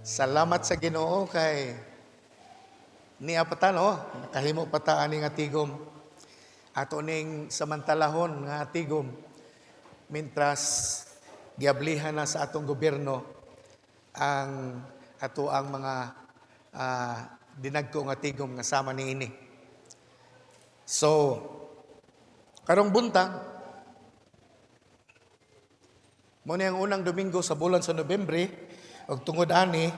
Salamat sa Ginoo kay niya pata no, nakahimo pata ani nga tigom. Ato ning samantalahon nga tigom mintras giablihan na sa atong gobyerno ang ato ang mga dinagko nga tigom nga sama niini. So, karong buntag mo ni ang unang Domingo sa bulan sa Nobyembre, ug tungod ani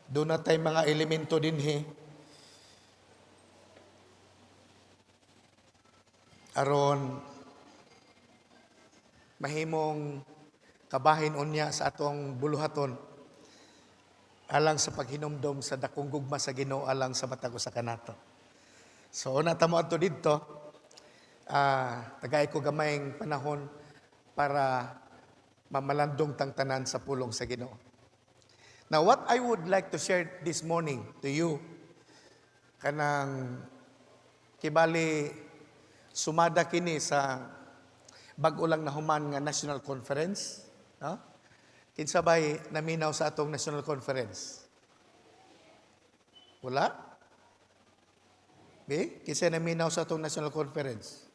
doon na tay mga elemento dinhi aron mahimong kabahin unya sa atong buluhaton alang sa paghinumdom sa dakong gugma sa Ginoo alang sa matag usa ka nato. So una ta mo adto didto, tagay ko gamayng panahon para mamalandong tang tanan sa pulong sa Ginoo. Now, what I would like to share this morning to you, kanang kibali sumada kini sa bag-o lang nahuman nga National Conference, no? Kinsabay naminaw sa atong National Conference? Wala? Kinsa naminaw sa atong National Conference?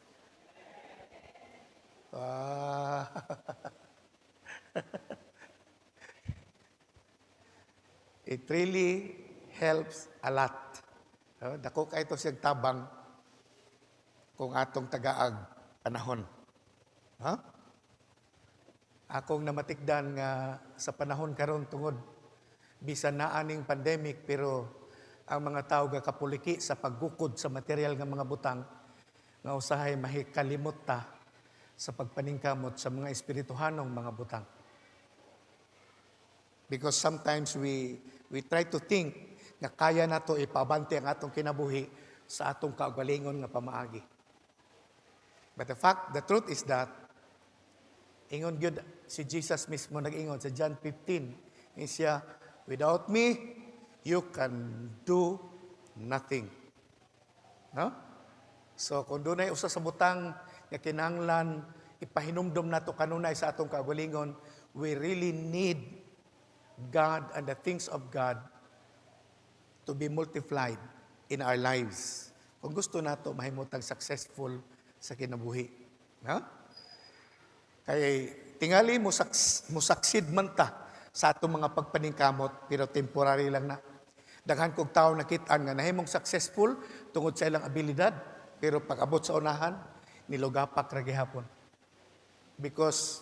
It really helps a lot. Dako kay ito siyang tabang kung atong tagaag panahon. Akong namatikdan nga sa panahon karon tungod bisan na aning pandemic pero ang mga tao kapuliki sa paggukod sa material nga mga butang nga usahay mahikalimot ta sa pagpaningkamot sa mga espirituhanong mga butang. Because sometimes we try to think nga kaya nato ipabante ang atong kinabuhi sa atong kaugalingon nga pamaagi. But the truth is that ingon gyud si Jesus mismo nag-ingon sa John 15, siya, without me, you can do nothing. No? So kung dunay usa sa butang nga kinahanglan ipahinumdom nato kanunay sa atong kaugalingon, we really need God and the things of God to be multiplied in our lives. Kung gusto nato mahimutang successful sa kinabuhi. No? Kaya tingali mo succeed man ta sa atong mga pagpaningkamot pero temporary lang na. Daghan kog tawo nakit-an nga nahimong successful tungod sa ilang abilidad pero pag-abot sa unahan nilugapak ra gihapon. Because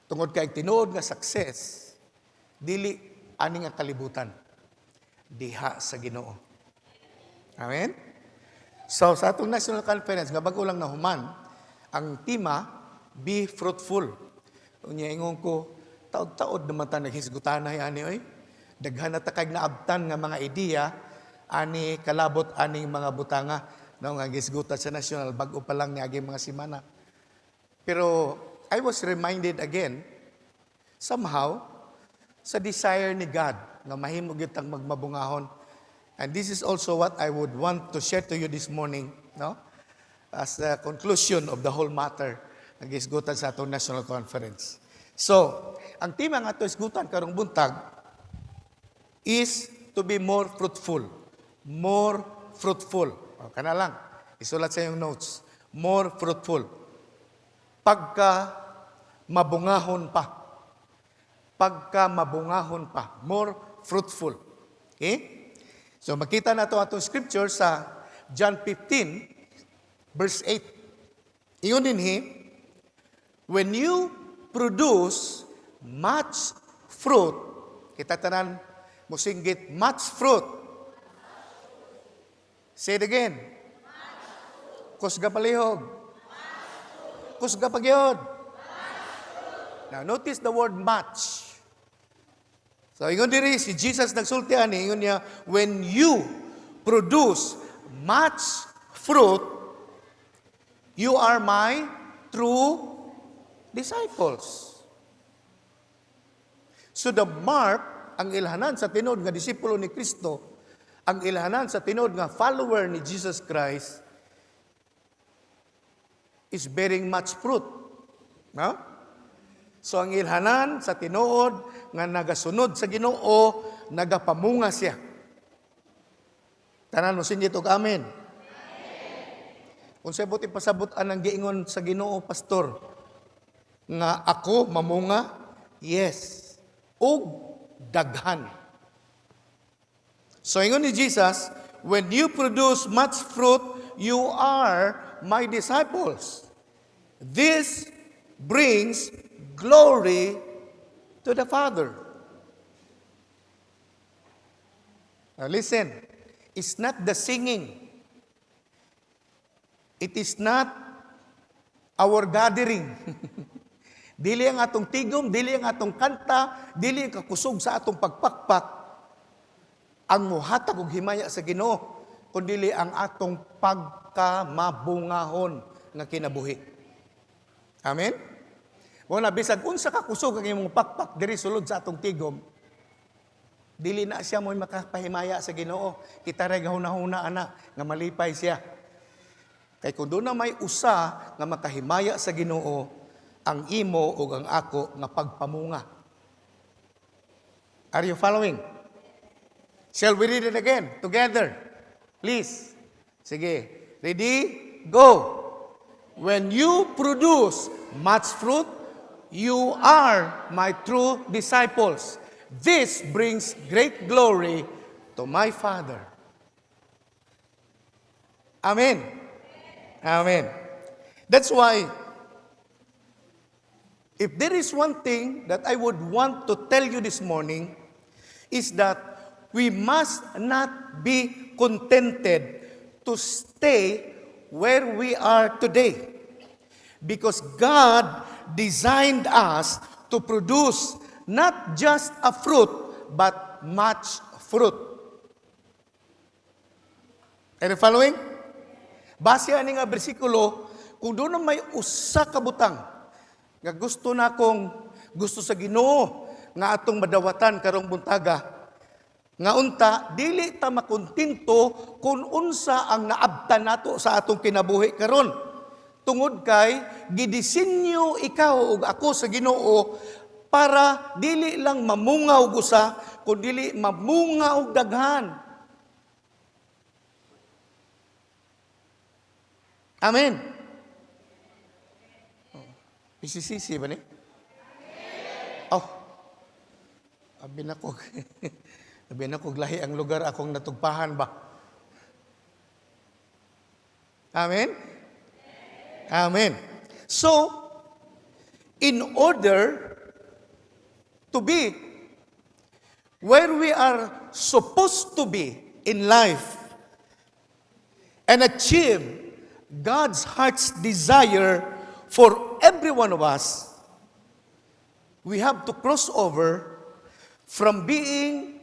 tungod kay tinuod nga success dili ani nga kalibutan diha sa Ginoo. Amen. So sa atong National Conference nga bag-o lang nahuman ang tema be fruitful. Unya ingon ko taod-taod naman ta naghisgutan na ani oy. Daghan na ta kay naabtan nga mga ideya ani kalabot aning mga butanga no nga gisgutan sa national bag-o pa lang niagi mga semana. Pero I was reminded again somehow sa desire ni God nga mahimo gyud tang magmabungahon. And this is also what I would want to share to you this morning, no? As the conclusion of the whole matter nga gisgutan sa atong National Conference. So, ang tema nga ato isgutan karong buntag is to be more fruitful. More fruitful. O, kana lang. Isulat sa iyong notes. More fruitful. Pagka mabungahon pa. Pagka mabungahon pa. More fruitful. Okay? So, makita na ito atong scripture sa John 15, verse 8. Iyon dinhi, when you produce much fruit, kita tanan musinggit much fruit. Say it again. Kusga palihog. Kusga pagyod. Now, notice the word much. So, ingon diri, si Jesus nagsulti ani, ingon niya, when you produce much fruit, you are my true disciples. So, the mark, ang ilhanan sa tinod nga disipulo ni Kristo, ang ilhanan sa tinod nga follower ni Jesus Christ, is bearing much fruit. No? So ang ilhanan sa tinuod nga nagasunod sa Ginoo, nagapamunga siya. Tanan mo sinjit og amen. Kung sabot ipasabutan ang giingon sa Ginoo, pastor, nga ako mamunga, yes, og daghan. So ingon ni Jesus, when you produce much fruit, you are my disciples. This brings glory to the Father. Now listen, it's not the singing. It is not our gathering. Dili ang atong tigom, dili ang atong kanta, dili ang kakusog sa atong pagpakpak ang muhatag og himaya sa Ginoo, kundi ang atong pagkamabungahon nga kinabuhi. Amen? Wala bisag unsa ka kusog ang imong pakpak diri sulod sa atong tigom, dili na siya mo'y makapahimaya sa Ginoo. Kita ray gahuna-huna ana nga malipay siya. Kay kung doon na may usa nga makahimaya sa Ginoo, ang imo o ang ako nga pagpamunga. Are you following? Shall we read it again together? Please. Sige. Ready? Go. When you produce much fruit, you are my true disciples. This brings great glory to my Father. Amen. Amen. That's why, if there is one thing that I would want to tell you this morning, is that we must not be contented to stay where we are today. Because God designed us to produce not just a fruit, but much fruit. Are you following? Base ani nga bersikulo, kung doon na may usa ka butang nga gusto sa Ginoo nga atong madawatan karong buntaga, nga unta dili ta makontinto kung unsa ang naabtan nato sa atong kinabuhi karon. Tungod kay gidisenyo ikaw ug ako sa Ginoo para dili lang mamunga og usa, kundi mamunga og daghan. Amen. PCCC ba ni? Oh. Abi na ko. Abi na ko lahi ang lugar akong natugpahan ba? Amen. Amen. So, in order to be where we are supposed to be in life and achieve God's heart's desire for every one of us, we have to cross over from being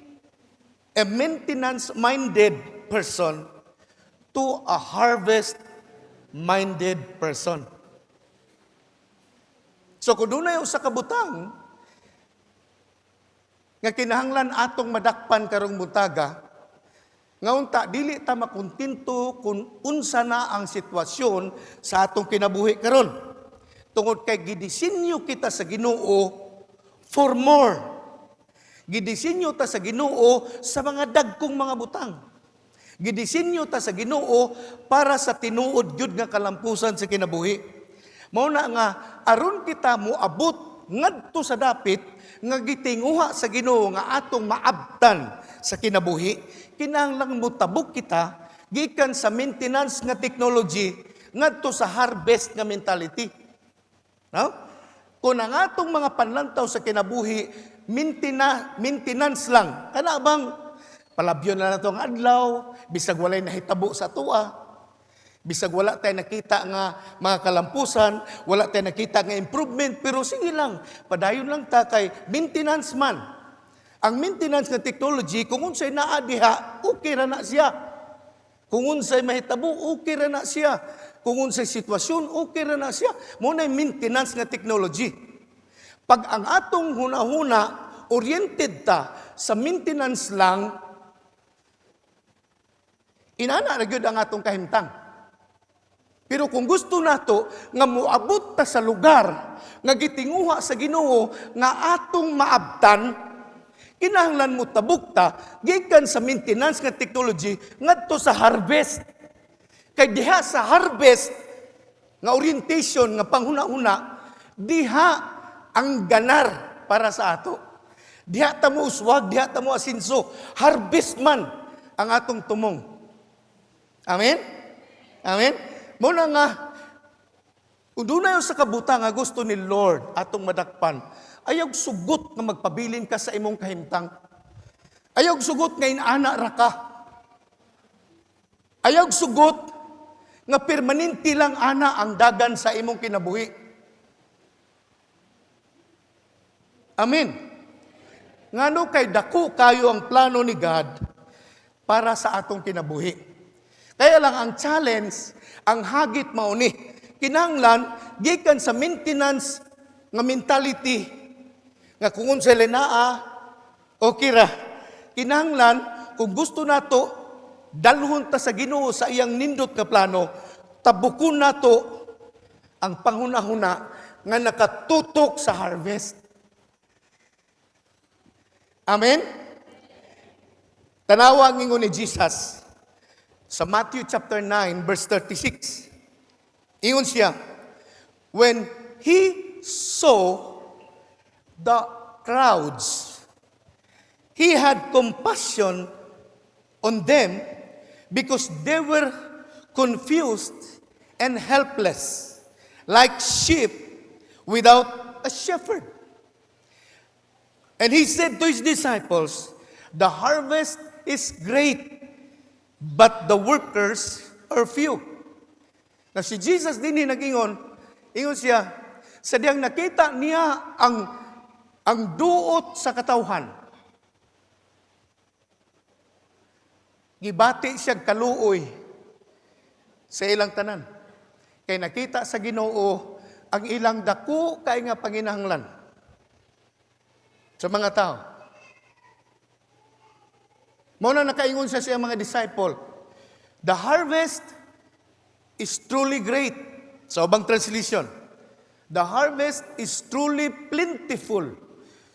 a maintenance-minded person to a harvest-minded person. So kung doon na yung sa kabutang, nga kinahanglan atong madakpan karong buntaga, nga unta dili ta makontinto kung unsa na ang sitwasyon sa atong kinabuhi karon. Tungod kay gidisenyo kita sa Ginoo for more. Gidisenyo ta sa Ginoo sa mga dagkong mga butang. Gidisenyo ta sa Ginoo para sa tinuod gyud nga kalampusan sa kinabuhi. Mao na nga aron kita moabot ngadto sa dapit nga gitinguha sa Ginoo nga atong maabtan sa kinabuhi, kinahanglang mutabok kita gikan sa maintenance nga technology ngadto sa harvest nga mentality. No? Kung ang atong mga panlantaw sa kinabuhi maintenance lang, kana bang palabyon na natong adlaw, bisag walay nahitabo sa tuwa, bisag wala tayo nakita nga mga kalampusan, wala tayo nakita nga improvement, pero sige lang, padayon lang ta kay maintenance man. Ang maintenance nga technology, kung unsay naa diha, okay ra na siya. Kung unsay mahitabo, okay ra na siya. Kung unsay sitwasyon, okay ra na siya. Muna yung maintenance nga technology. Pag ang atong hunahuna, oriented ta sa maintenance lang, inana ra gyud ang atong kahimtang. Pero kung gusto nato nga moabot ta sa lugar nga gitinguha sa Ginoo nga atong maabtan, Kinahanglan mo tabukta gikan sa maintenance nga technology ngadto sa harvest. Kay diha sa harvest nga orientation nga panghuna-huna, diha ang ganar para sa ato. Diha ta mo uswag, diha ta mo asinso. Harvest man ang atong tumong. Amen? Amen? Muna nga, kung doon na sa kabutang nga gusto ni Lord atong madakpan, ayaw sugot nga magpabilin ka sa imong kahimtang. Ayaw sugot nga inaana ra ka. Ayaw sugot nga permanente lang ana ang dagan sa imong kinabuhi. Amen. Ngano kay dako kayo ang plano ni God para sa atong kinabuhi. Kaya lang ang challenge, ang hagit mao ni kinahanglan gikan sa maintenance nga mentality nga kung unsa linaa okay ra. Kinahanglan kung gusto nato dalhon ta sa Ginoo sa iyang nindot nga plano, tabukon nato ang panghuna-huna nga nakatutok sa harvest. Amen? Tanawa ang ingon ni Jesus sa Matthew chapter 9 verse 36. Ingon siya, when he saw the crowds, he had compassion on them because they were confused and helpless, like sheep without a shepherd. And he said to his disciples, the harvest is great, but the workers are few. Na si Jesus din nag-ingon, ingon siya, sadyang nakita niya ang duot sa katawhan. Gibati siya kaluoy sa ilang tanan. Kay nakita sa Ginoo ang ilang dako kay nga panginahanglan sa mga tao. Muna nakaingon siya sa mga disciple, the harvest is truly great. Sa ubang translation, the harvest is truly plentiful.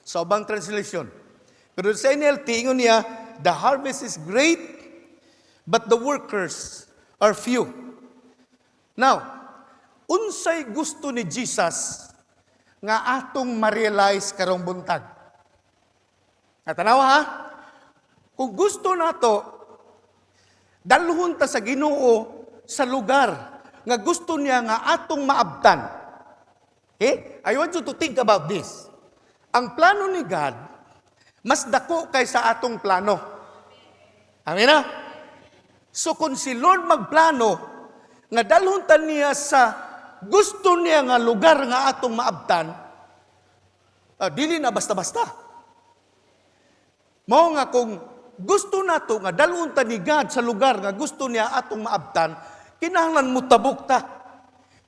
Sa ubang translation. Pero sa NLT, ingon niya, the harvest is great, but the workers are few. Now, unsay gusto ni Jesus nga atong ma-realize karong buntag? Natanawa ha? Kung gusto nato, dalhon ta sa Ginoo sa lugar nga gusto niya nga atong maabtan. Okay? I want you to think about this. Ang plano ni God, mas dako kaysa atong plano. Amen na? So kung si Lord magplano, nga dalhon ta niya sa gusto niya nga lugar nga atong maabtan, dili na basta-basta. Mao nga kung gusto nato nga dalhon ta ni God sa lugar nga gusto niya atong maabtan, kinahanglan mo tabok ta.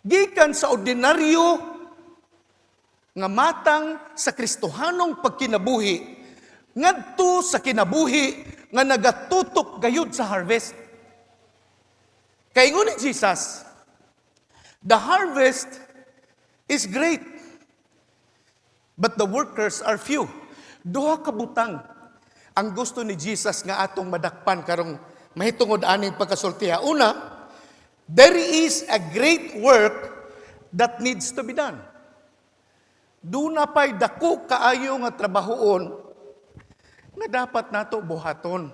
Gikan sa ordinaryo nga matang sa Kristohanong pagkinabuhi, ngadto sa kinabuhi nga nagatutok gayud sa harvest. Kay ingon ni Jesus, the harvest is great, but the workers are few. Duha ka butang ang gusto ni Jesus nga atong madakpan karong mahitungod aning pagkasultiha. Una, there is a great work that needs to be done. Duna pa'y dako kaayo nga trabahoon nga dapat nato buhaton.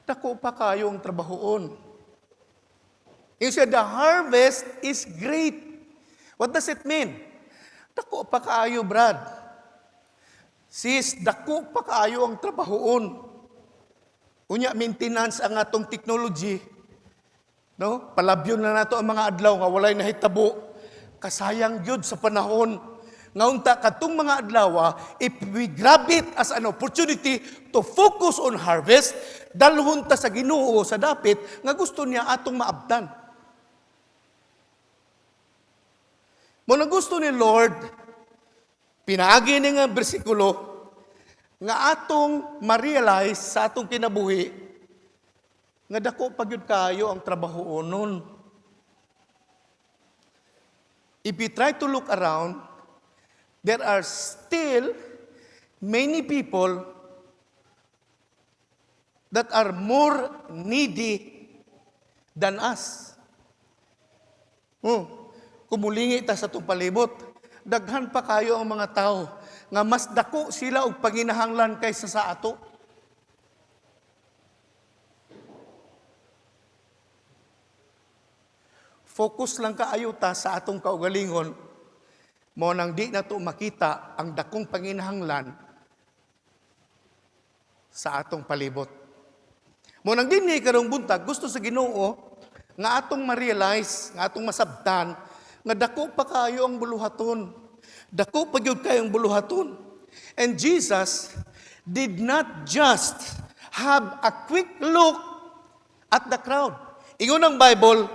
Dako pa kaayo ang trabahoon. Yung siya, the harvest is great. What does it mean? Dako pa kaayo, Brad. Sis, dako pa kaayo ang trabahoon. Unya, maintenance ang atong technology. No? Palabyon na nato ang mga adlaw nga walay nahitabo. Kasayang gyud sa panahon. Ngaunta katong mga adlaw, if we grab it as an opportunity to focus on harvest, dalhon ta sa Ginoo sa dapit nga gusto niya atong maabtan. Muna gusto ni Lord, pinaagi ni nga bersikulo, nga atong ma-realize sa atong kinabuhi, nga dako pagyud kayo ang trabahoonon. If you try to look around, there are still many people that are more needy than us. Kumulingi ta sa itong palibot, daghan pa kayo ang mga tao nga mas dako sila og panginahanglan kaysa sa ato. Focus lang kaayo ta sa atong kaugalingon, mo nang di na to makita ang dakong panginahanglan sa atong palibot. Mo nang dinhi karong buntag gusto sa Ginoo nga atong ma-realize, nga atong masabtan nga dako pa kayo ang buluhaton. Dako pa gyud kayo ang buluhaton. And Jesus did not just have a quick look at the crowd. Ingon ang Bible,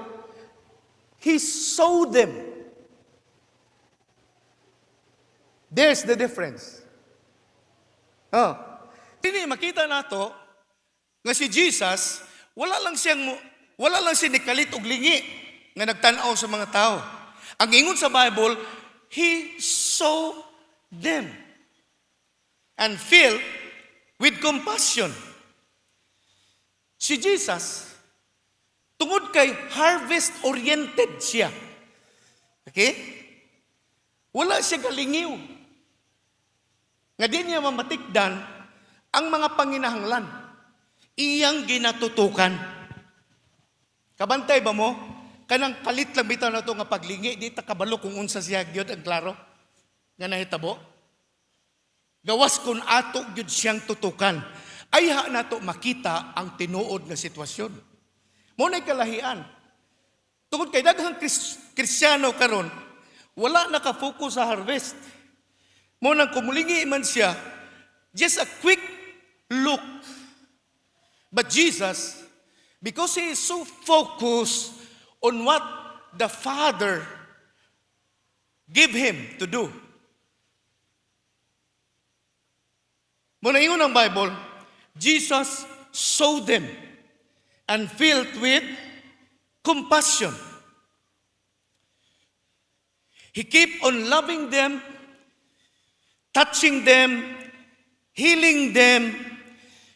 He saw them. There's the difference. Tini makita nato nga si Jesus wala lang siya nikalit og lingi nga nagtan-aw sa mga tao. Ang ingon sa Bible, He saw them and filled with compassion. Si Jesus, tungod kay harvest-oriented siya. Okay? Wala siya galingiw. Nga di niya mamatikdan ang mga panginahanglan. Iyang ginatutukan. Kabantay ba mo? Kanang kalit lang bitaw na ito nga paglingi, di ta kabalo kung unsa siya gyud ang klaro. Nga nahitabo. Gawas kung ato gyud siyang tutukan. Ay nato makita ang tinuod nga sitwasyon. Muna'y kalahian. Tungod kay daghang Kristiyano karon, wala naka-focus sa harvest. Munang kumulingi man siya, just a quick look. But Jesus, because He is so focused on what the Father gave Him to do. Muna ingon ang Bible, Jesus saw them and filled with compassion. He kept on loving them, touching them, healing them,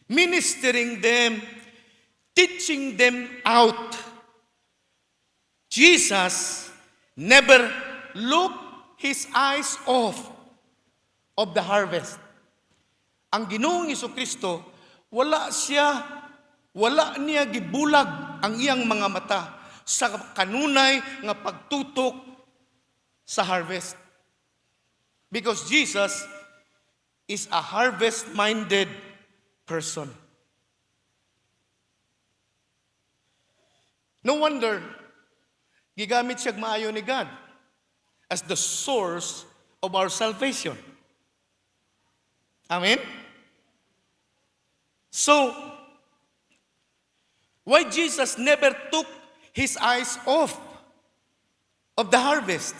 ministering them, teaching them out. Jesus never looked His eyes off of the harvest. Ang Ginoong Jesucristo, wala niya gibulag ang iyang mga mata sa kanunay nga pagtutok sa harvest. Because Jesus is a harvest-minded person. No wonder, gigamit siya maayo ni God as the source of our salvation. Amen? So, why Jesus never took His eyes off of the harvest?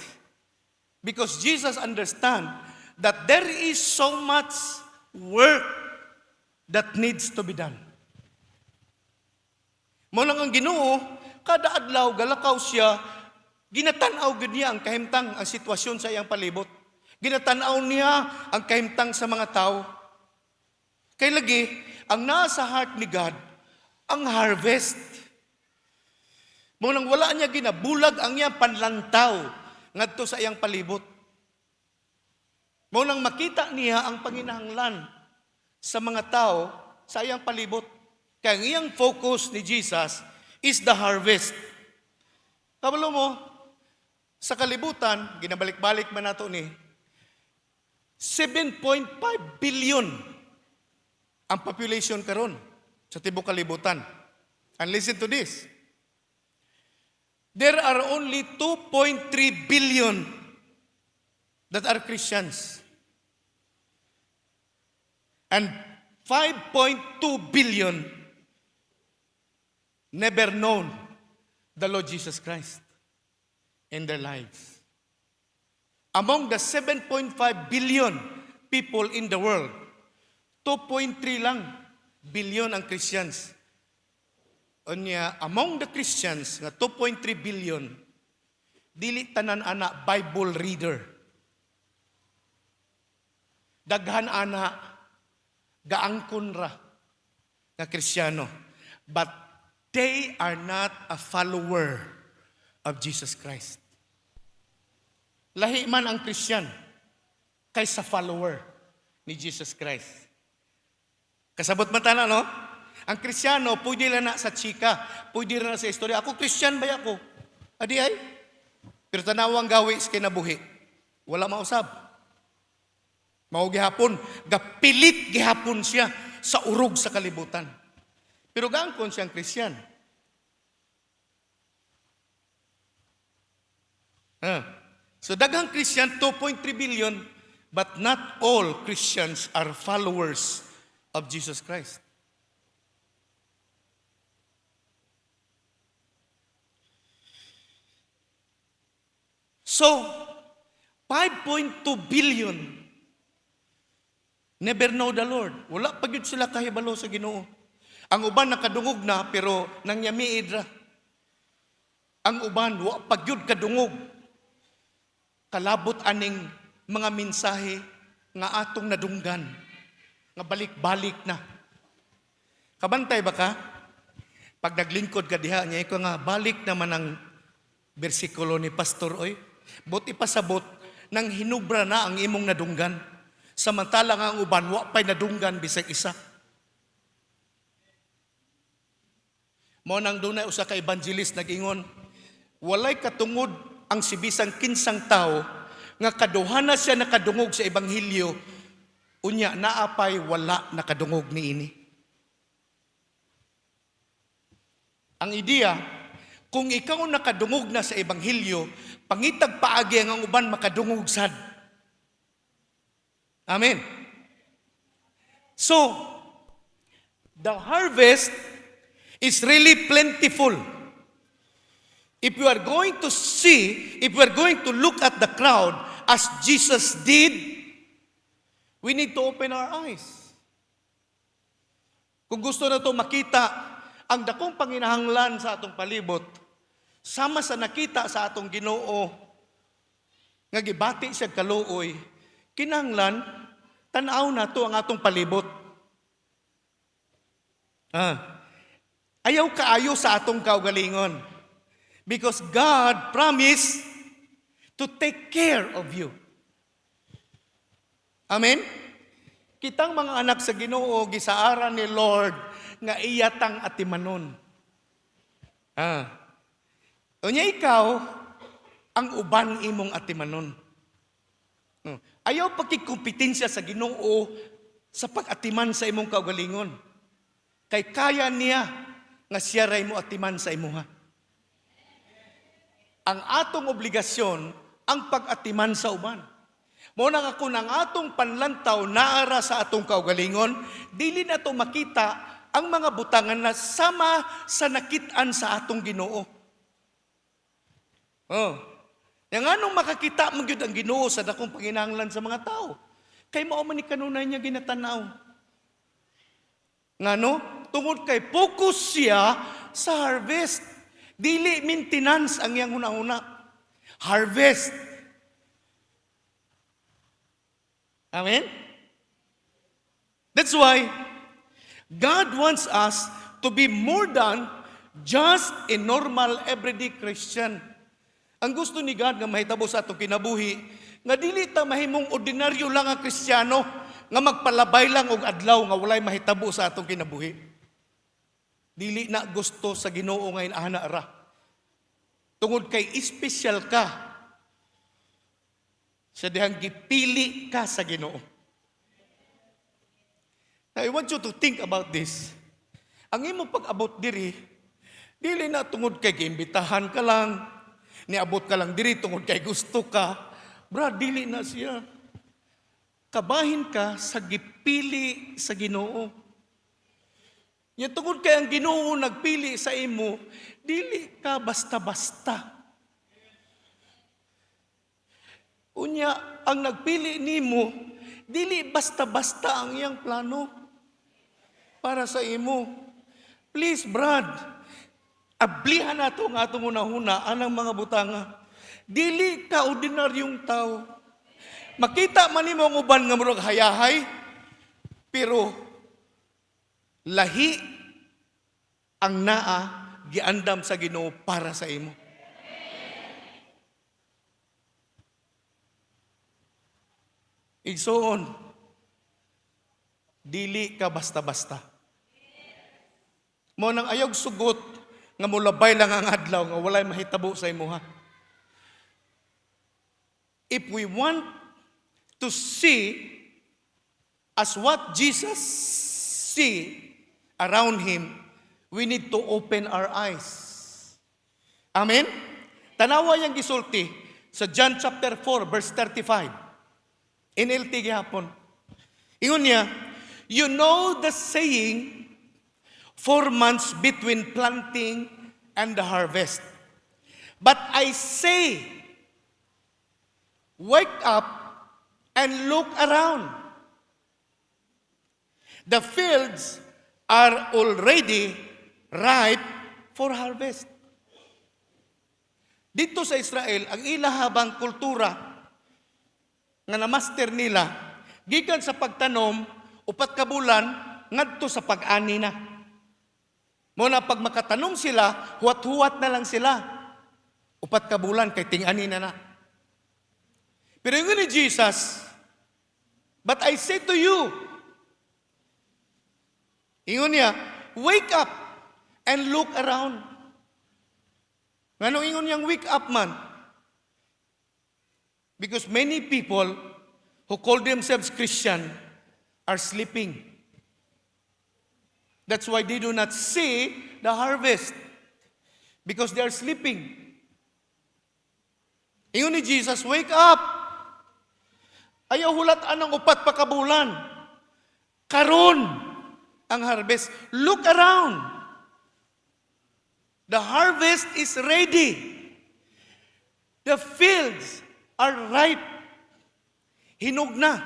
Because Jesus understands that there is so much work that needs to be done. Mo lang ang Ginoo, kada adlaw galakaw siya, ginatanaw gud niya ang kahimtang ang sitwasyon sa iyang palibot. Ginatanaw niya ang kahimtang sa mga tao. Kay lagi, ang nasa heart ni God, ang harvest. Mo nang wala niya ginabulag ang iyang panlantaw ngadto sa iyang palibot. Mo nang makita niya ang panginahanglan sa mga tao sa iyang palibot. Kaya ang iyang focus ni Jesus is the harvest. Kabalo mo, sa kalibutan, ginabalik-balik man nato ni, 7.5 billion ang population karon sa tibok kalibutan. And listen to this. There are only 2.3 billion that are Christians. And 5.2 billion never known the Lord Jesus Christ in their lives. Among the 7.5 billion people in the world, 2.3 lang billion ang Christians. Unya, among the Christians, nga 2.3 billion, dili tanan ana Bible reader. Daghan ana, gaangkon ra. nga Kristiyano, but they are not a follower of Jesus Christ. Lahi man ang Christian kaysa follower ni Jesus Christ. Kasabot man tana, no? Ang Kristiyano, pwede lang na sa chika, pwede lang na sa istorya. Ako, Christian ba ako? Adi ay? Pero tanawang gawi sa kinabuhi, wala mausab. Mao gihapon, gapilit gihapon siya sa urog sa kalibutan. Pero gaangkon siyang Christian. So daghang Christian, 2.3 billion, but not all Christians are followers of Jesus Christ. So, 5.2 billion never know the Lord. Wala pa gyud sila kahibalo sa Ginoo. Ang uban nakadungog na pero nangyamiid ra. Ang uban wa pa gyud kadungog. Kalabot aning mga mensahe nga atong nadunggan, nga balik-balik na. Kabantay ba ka? Pag naglingkod ka diha, niya ko nga, balik naman ang bersikulo ni Pastor, oy. Buti pasabot, nang hinubra na ang imong nadunggan. Samantalang ang uban, wa pa'y nadunggan bisag isa. Mo nang dunay usa ka evangelist nag-ingon, walay katungod ang sibisang kinsang tao nga kaduhana siya nakadungog sa ebanghelyo, unya naapay wala nakadungog niini. Ang ideya, kung ikaw nakadungog na sa ebanghelyo, pangitag paagi ang uban makadungog sad. Amen. So, the harvest is really plentiful. If you are going to see, if we are going to look at the crowd as Jesus did, we need to open our eyes. Kung gusto na ito makita ang dakong panginahanglan sa atong palibot, sama sa nakita sa atong Ginoo, nga gibati siya kaluoy, kinahanglan, tanaw na to ang atong palibot. Ayaw kaayo sa atong kaugalingon. Because God promised to take care of you. Amen? Kitang mga anak sa Ginoo, gisaaran ni Lord, nga iyatang atimanon. Unya ikaw, ang uban imong atimanon. Ayaw pagkikumpetensya sa Ginoo sa pag-atiman sa imong kaugalingon. Kay kaya niya nga siya ray mo atiman sa imuha. Ang atong obligasyon, ang pag-atiman sa uban. Muna nga kung ang atong panlantaw naara sa atong kaugalingon, dili na to makita ang mga butangan na sama sa nakitaan sa atong Ginoo. Yang anong makakita mo gyud ang Ginoo sa dakong panginahanglan sa mga tao? Kay mao man ni kanunay niya ginatanaw. Ngano? Tungod kay focus siya sa harvest. Dili maintenance ang iyang una-una. Harvest. Amen? That's why God wants us to be more than just a normal everyday Christian. Ang gusto ni God nga mahitabo sa atong kinabuhi, nga dili ta mahimong ordinaryo lang nga Kristiyano, nga magpalabay lang og adlaw nga walay mahitabo sa atong kinabuhi. Dili na gusto sa Ginoo ngayon ana ra. Tungod kay espesyal ka, sa dihang gipili ka sa Ginoo. Now, I want you to think about this. Ang imong pag-abot diri, dili na tungod kay giimbitahan ka lang, niabot ka lang diri tungod kay gusto ka. Brad, dili na siya. Kabahin ka sa gipili sa Ginoo. Yung tungod kay ang Ginoo nagpili sa imo, dili ka basta-basta. Unya, ang nagpili nimo, dili basta-basta ang iyang plano para sa imo. Please, Brad, ablihan nato ang atong una-una anang mga butanga. Dili ka ordinaryong tao. Makita man nimo ang uban nga murag hayahay, pero lahi ang naa giandam sa Ginoo para sa imo. Igsoon, dili ka basta-basta. Mo nang ayog sugot nga mulabay lang ang adlaw nga walay mahitabo sa imuha. If we want to see as what Jesus see around Him, we need to open our eyes. Amen? Tanawa yang gisulti sa John chapter 4 verse 35. NLT gihapon. Ingon niya, you know the saying, 4 months between planting and the harvest. But I say, wake up and look around. The fields are already ripe for harvest. Dito sa Israel, ang ilahabang kultura nga na-master nila, gikan sa pagtanom, 4 ka bulan, ngadto sa pag-ani na. Muna pag makatanom sila, huwat-huwat na lang sila. 4 ka bulan, kay ting-ani na na. Pero yung ni Jesus, but I say to you, ingon niya, wake up and look around. Ngano ingon niyang wake up man? Because many people who call themselves Christian are sleeping. That's why they do not see the harvest. Because they are sleeping. Ingon ni Jesus, wake up! Ayaw hulatan ng 4 pa ka bulan. Karon ang harvest. Look around. The harvest is ready. The fields are ripe. Hinog na.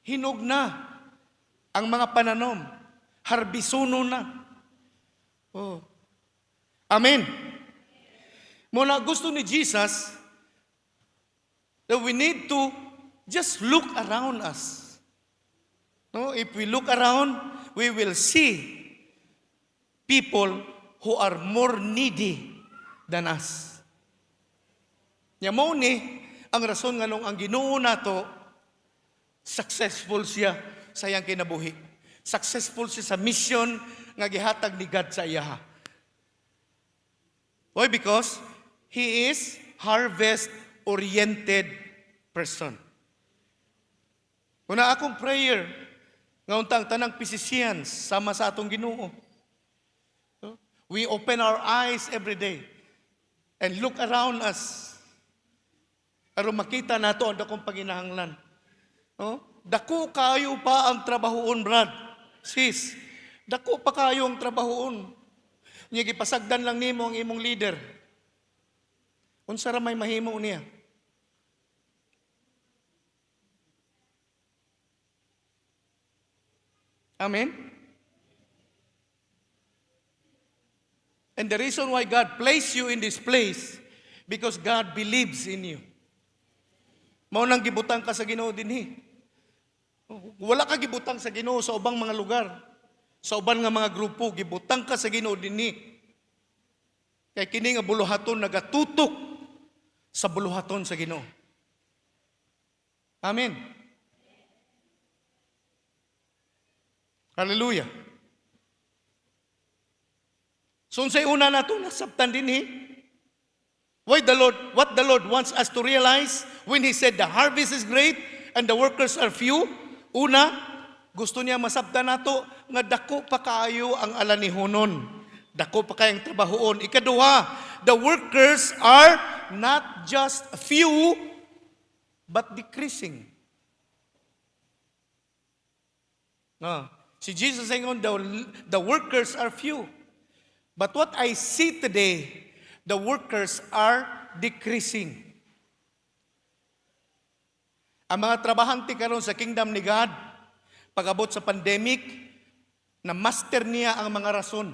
Hinog na ang mga pananom. Harbisuno na. Oh. Amen. Muna gusto ni Jesus that we need to just look around us. No, if we look around, we will see people who are more needy than us. Yamo ni ang rason nga nung ang Ginoo nato successful siya sa iyang kinabuhi. Successful siya sa mission nga gihatag ni God sa iya. Why? Because He is harvest-oriented person. Kuna akong prayer, nga untang tanang physicians, sama sa atong Ginoo. We open our eyes every day and look around us. Aron makita nato ang dakong panginahanglan. Dako kayo pa ang trabahoon, brad. Sis, dako pa kayo ang trabahoon. Nya gipasagdan lang nimo ang imong leader. Unsa ra may mahimo niya? Amen? And the reason why God placed you in this place, because God believes in you. Mao nang gibutang ka sa Ginoo dinhi. Wala ka gibutang sa Ginoo sa ubang mga lugar. Sa uban nga mga grupo, gibutang ka sa Ginoo dinhi. Kay kini nga buluhaton nagatutok sa buluhaton sa Ginoo. Amen. Hallelujah. So unsay una nato nasabtan dinhi? What the Lord wants us to realize when He said the harvest is great and the workers are few? Una, gusto niya masabtan nato nga dako pa kaayo ang alanihonon. Dako pa kayang trabahoon. Ikaduha, the workers are not just few but decreasing. Si Jesus saying on the workers are few. But what I see today, the workers are decreasing. Ang mga trabahante karon sa kingdom ni God, pag-abot sa pandemic, na master niya ang mga rason.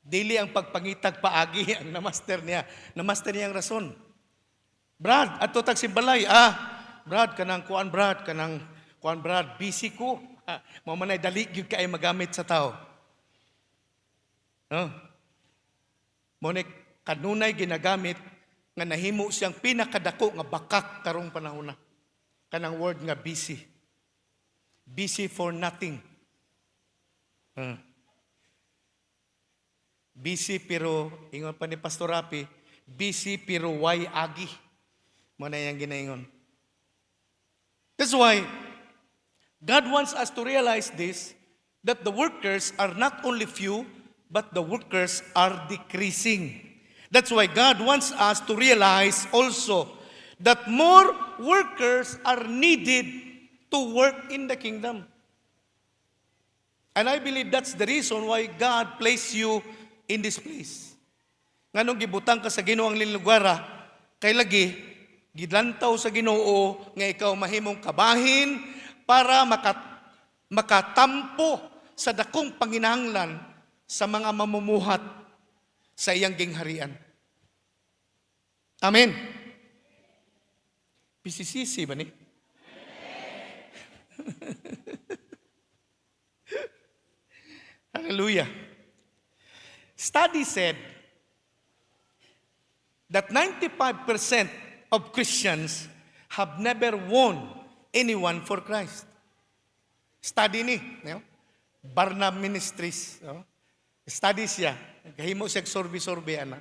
Dili ang pagpangitag paagi ang na-master niya. Na-master niya ang rason. Brad, ato tag si balay, Brad, kanang kuan, Brad, kanang Kuan brad, busy ko. Mao man ay dali gyud kay magamit sa tao. No? Mo ni kanunay ginagamit nga nahimo siyang pinakadako nga bakak karong panahon na. Kanang word nga busy. Busy for nothing. Busy pero, ingon pa ni Pastor Rapi, busy pero why agi? Mo na yang ginaingon. That's why God wants us to realize this, that the workers are not only few, but the workers are decreasing. That's why God wants us to realize also that more workers are needed to work in the kingdom. And I believe that's the reason why God placed you in this place. Nganong gibutang ka sa Ginoo ang linlugara, kay lagi gidlantaw sa Ginoo nga ikaw mahimong kabahin para makatampo sa dakong panginahanglan sa mga mamumuhat sa iyang gingharian. Amen. Pisisisi ba ni? Hallelujah. Study said that 95% of Christians have never won anyone for Christ. Study ni, Barnum Ministries. Study siya. Kahimo siya survey ana.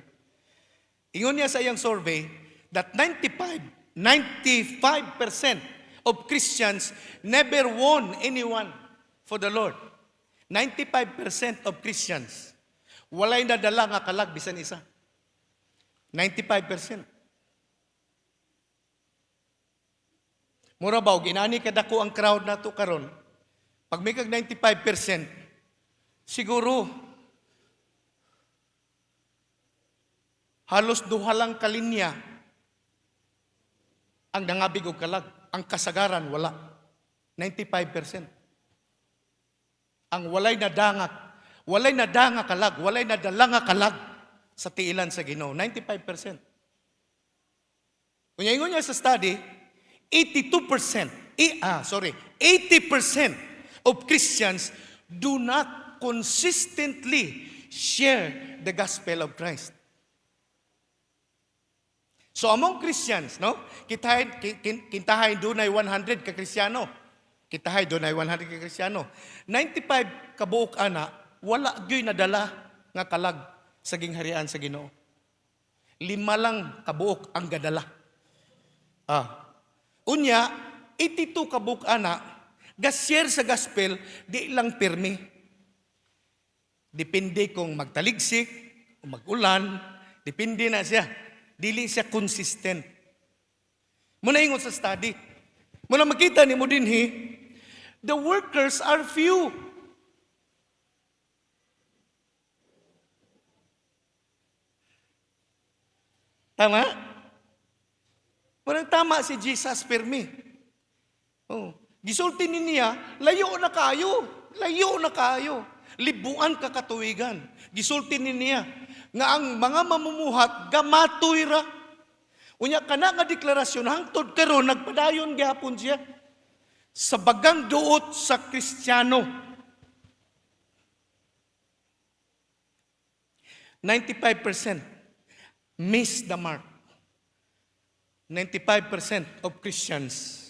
Ingon niya sa iyang survey that 95% of Christians never won anyone for the Lord. 95% of Christians walay nadala nga kalag bisan isa. 95%. Mura ba og inani kadako ang crowd nato karon? Pag may kag 95%, siguro halos duha lang kalinya ang nangabig og kalag. Ang kasagaran wala. 95%. Ang walay nadanga kalag, walay nadala nga kalag sa tiilan sa Ginoo. 95%. Kung ingon niya sa study, 80% of Christians do not consistently share the gospel of Christ. So among Christians, kintahay dunay 100 ka Kristiyano. Kintahay dunay 100 ka Kristiyano. 95 kabuok ana wala gyoy nadala nga kalag sa gingharian sa Ginoo. 5 lang kabuok ang gadala. Unya 82 kabuok ana ga-share sa gospel di lang pirmi. Depende kung magtaligsik o magulan, depende na siya. Dili siya consistent. Muna ingon sa study. Muna makita ni mo dinhi, the workers are few. Tama? Muna tama si Jesus permi. Gisulti niya, layo na kayo. Libuan ka katuigan. Gisulti niya nga ang mga mamumuhat gamatoy ra. Unya kana nga deklarasyon hangtod karon nagpadayon gihapon siya sa bagang duot sa Kristiyano. 95% miss the mark. 95% of Christians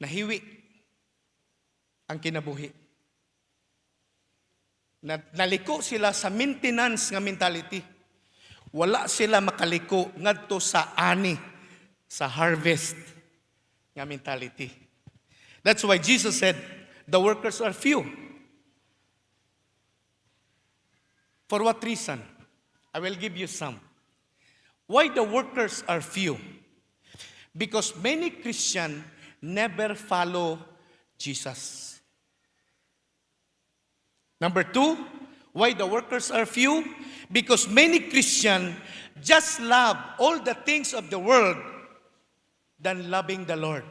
nahiwi ang kinabuhi. Naliko sila sa maintenance nga mentality. Wala sila makaliko ngadto sa ani, sa harvest nga mentality. That's why Jesus said, the workers are few. For what reason? I will give you some. Why the workers are few? Because many Christians never follow Jesus. Number 2, why the workers are few? Because many Christians just love all the things of the world than loving the Lord.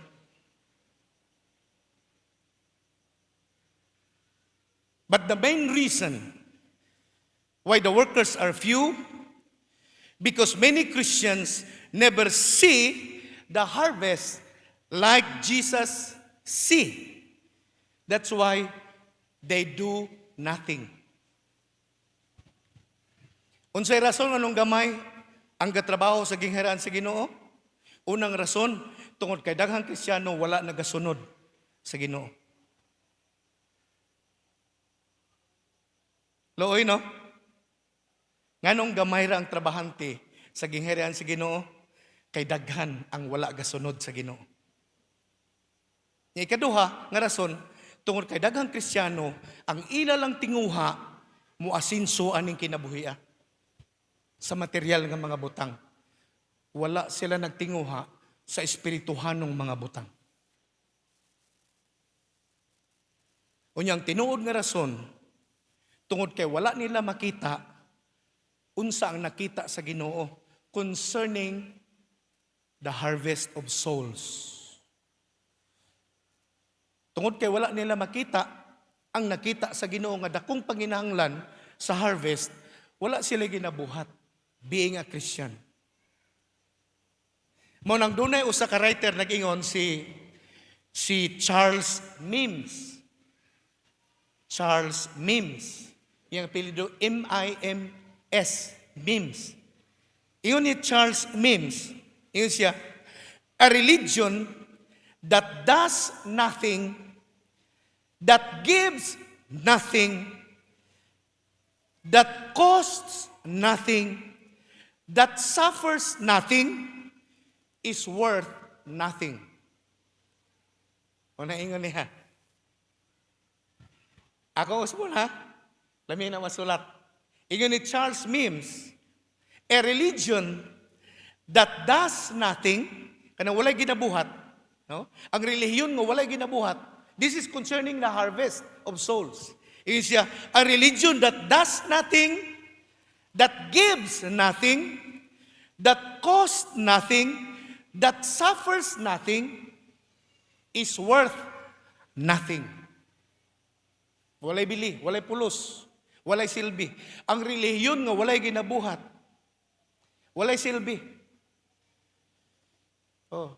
But the main reason why the workers are few, because many Christians never see the harvest like Jesus see. That's why they do nothing. Unsay rason anong gamay ang gatrabaho sa gingharian sa Ginoo? Unang rason, tungod kay daghang Kristiyano wala nagasunod sa Ginoo. Looy, no? Nganong gamay ra ang trabahante sa gingharian sa Ginoo? Kay daghan ang wala gasunod sa Ginoo. Ikaduha nga rason, tungod kay daghang Kristiyano ang ila lang tinguha muasinso aning kinabuhia sa material nga mga butang. Wala sila nagtinguha sa espirituhanong mga butang. Unyang tinuod nga rason, tungod kay wala nila makita unsa ang nakita sa Ginoo concerning the harvest of souls. Tungod kay wala nila makita ang nakita sa Ginoo nga dakong panginahanglan sa harvest, wala sila ginabuhat being a Christian. Mo nang dunay usa ka writer nag-ingon si Charles Mims. Charles Mims. Yang apelyido M-I-M-S. Mims. Ingon ni Charles Mims. Ingon siya, a religion that does nothing, that gives nothing, that costs nothing, that suffers nothing, is worth nothing. O naingon niya. Ako usapon ha? Lami na masulat. Ingon ni Charles Mims, a religion that does nothing, kanang walay ginabuhat, no? Ang relihiyon nga walay ginabuhat, this is concerning the harvest of souls. Ingon siya, a religion that does nothing, that gives nothing, that costs nothing, that suffers nothing, is worth nothing. Walay bili, walay pulos, walay silbi. Ang relihiyon nga walay ginabuhat, walay silbi. Oh,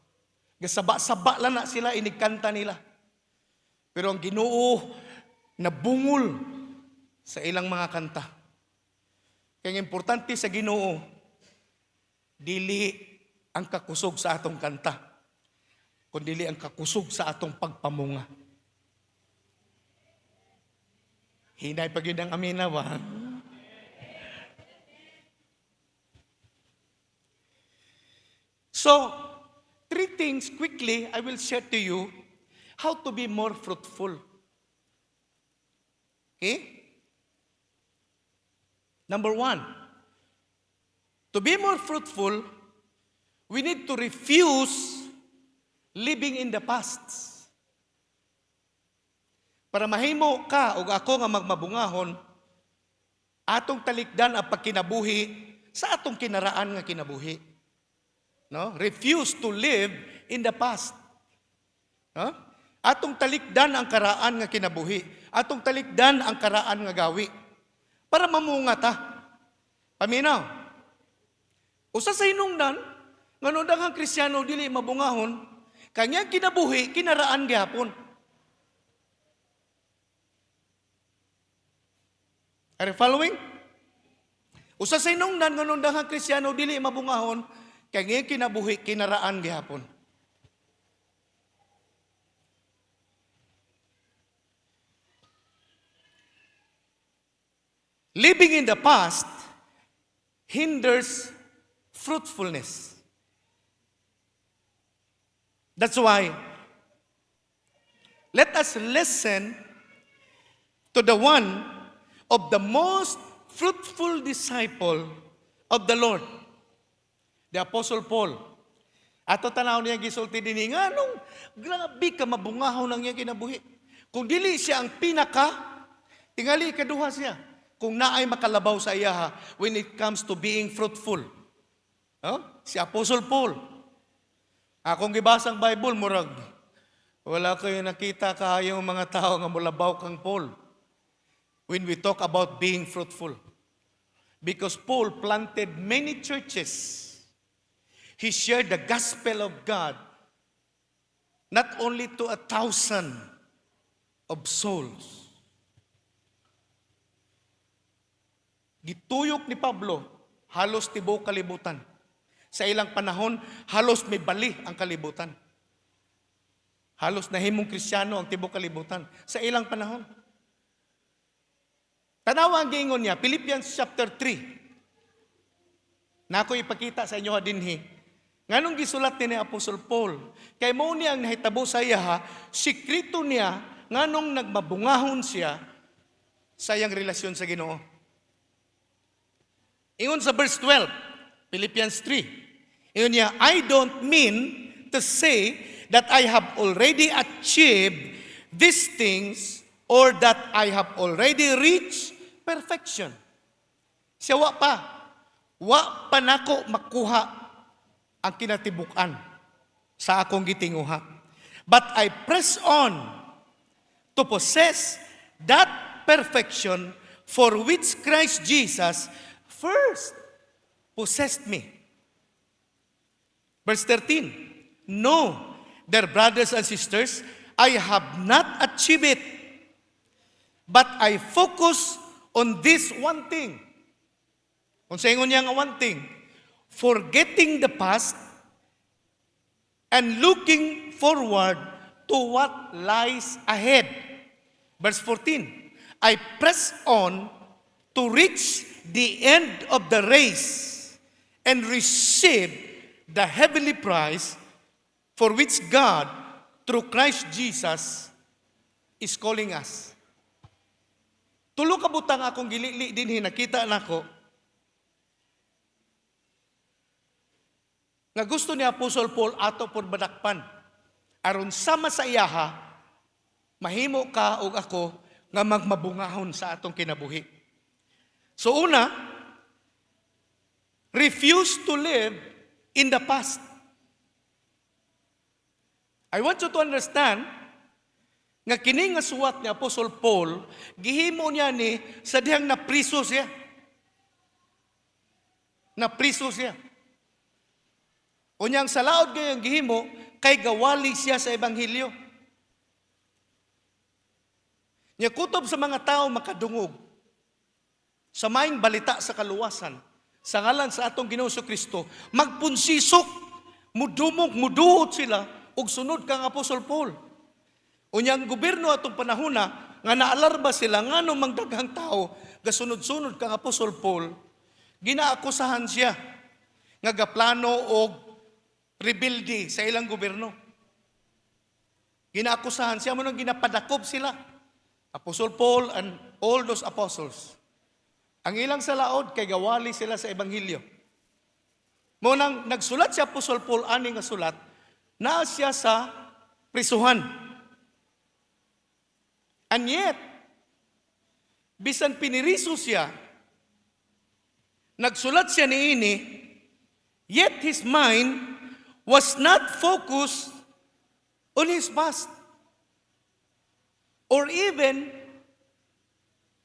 gasaba-saba lang na sila, inigkanta nila. Pero ang Ginoo nabungol sa ilang mga kanta. Kaya importante sa Ginoo, dili ang kakusog sa atong kanta, kundi ang kakusog sa atong pagpamunga. Hinay pag yun ang aminawa. So, 3 things quickly I will share to you how to be more fruitful. Okay? Number 1, to be more fruitful, we need to refuse living in the past. Para mahimo ka o ako nga magmabungahon, atong talikdan ang pagkinabuhi sa atong kinaraan nga kinabuhi. No? Refuse to live in the past. No? Atong talikdan ang karaan nga kinabuhi. Atong talikdan ang karaan nga gawi. Para mamunga ta. Paminaw. Usa sa hinungdan, ngano daghang Kristiyano dili mabungahon, kanya kinabuhi, kinaraan gyapon. Are you following? Usa sa hinungdan ngano daghang Kristiyano dili mabungahon, kanya kinabuhi, kinaraan gyapon. Living in the past hinders fruitfulness. That's why, let us listen to the one of the most fruitful disciple of the Lord, the Apostle Paul. Ato tanaw niya gisulti dinhi nganong grabe ka mabungahon ang iyang kinabuhi. Kung dili siya ang pinaka, tingali ikaduha siya. Kung naay makalabaw sa iya when it comes to being fruitful. No? Si Apostle Paul. Akong gibasang Bible, murag, wala kayo nakita kayong mga tao nga mulabaw kang Paul. When we talk about being fruitful. Because Paul planted many churches. He shared the gospel of God not only to 1,000 of souls. Gituyok ni Pablo, halos tibuok kalibutan. Sa ilang panahon, halos may bali ang kalibutan. Halos nahimong Kristiyano ang tibuok kalibutan. Sa ilang panahon. Tanawa ang giingon niya, Philippians chapter 3. Na ako ipakita sa inyo dinhi. Nganong gisulat ni Apostol Paul? Kay mo niya ang nahitabo sa iya, sikrito niya, nganong nagmabungahon siya sa iyang relasyon sa Ginoo. Ingon sa verse 12, Philippians 3. Ingon niya, I don't mean to say that I have already achieved these things or that I have already reached perfection. Siya wa pa nako makuha ang kinatibukan sa akong gitinguha. But I press on to possess that perfection for which Christ Jesus first possessed me. Verse 13, no, dear brothers and sisters, I have not achieved it, but I focus on this one thing. Kung sa ingon niya nga one thing, forgetting the past and looking forward to what lies ahead. Verse 14, I press on to reach the end of the race and receive the heavenly prize for which God, through Christ Jesus, is calling us. Tulo ka butang akong gilili dinhi nakita nako nga gusto ni Apostol Paul ato por badakpan aron sama sa iyaha mahimo ka ug ako nga magmabungahon sa atong kinabuhi. So una, refuse to live in the past. I want you to understand nga kini nga suwat ni Apostol Paul, gihimo niya ni sa dihang napriso siya. Napriso siya. Unyang sa laod gayang gihimo, kay gawali siya sa Ebanghelyo. Niya kutob sa mga tao makadungog, sa maing balita sa kaluwasan, sa ngalan sa atong Ginoo Kristo, magpunsisok, mudumog, muduot sila, ug sunod kang Apostol Paul. Unyang gobyerno atong panahona, nga naalarba sila, nga nung magdaghang tao, gasunod-sunod kang Apostol Paul, ginaakusahan siya, nga gaplano og rebelde sa ilang gobyerno. Ginaakusahan siya, mo nang ginapadakop sila. Apostol Paul and all those apostles. Ang ilang sa laod, kay gawali sila sa Ebanghelyo. Mo nang nagsulat si Apostol Paul, ani nga sulat, naa siya sa prisuhan. And yet, bisan piniriso siya, nagsulat siya niini, yet his mind was not focused on his past or even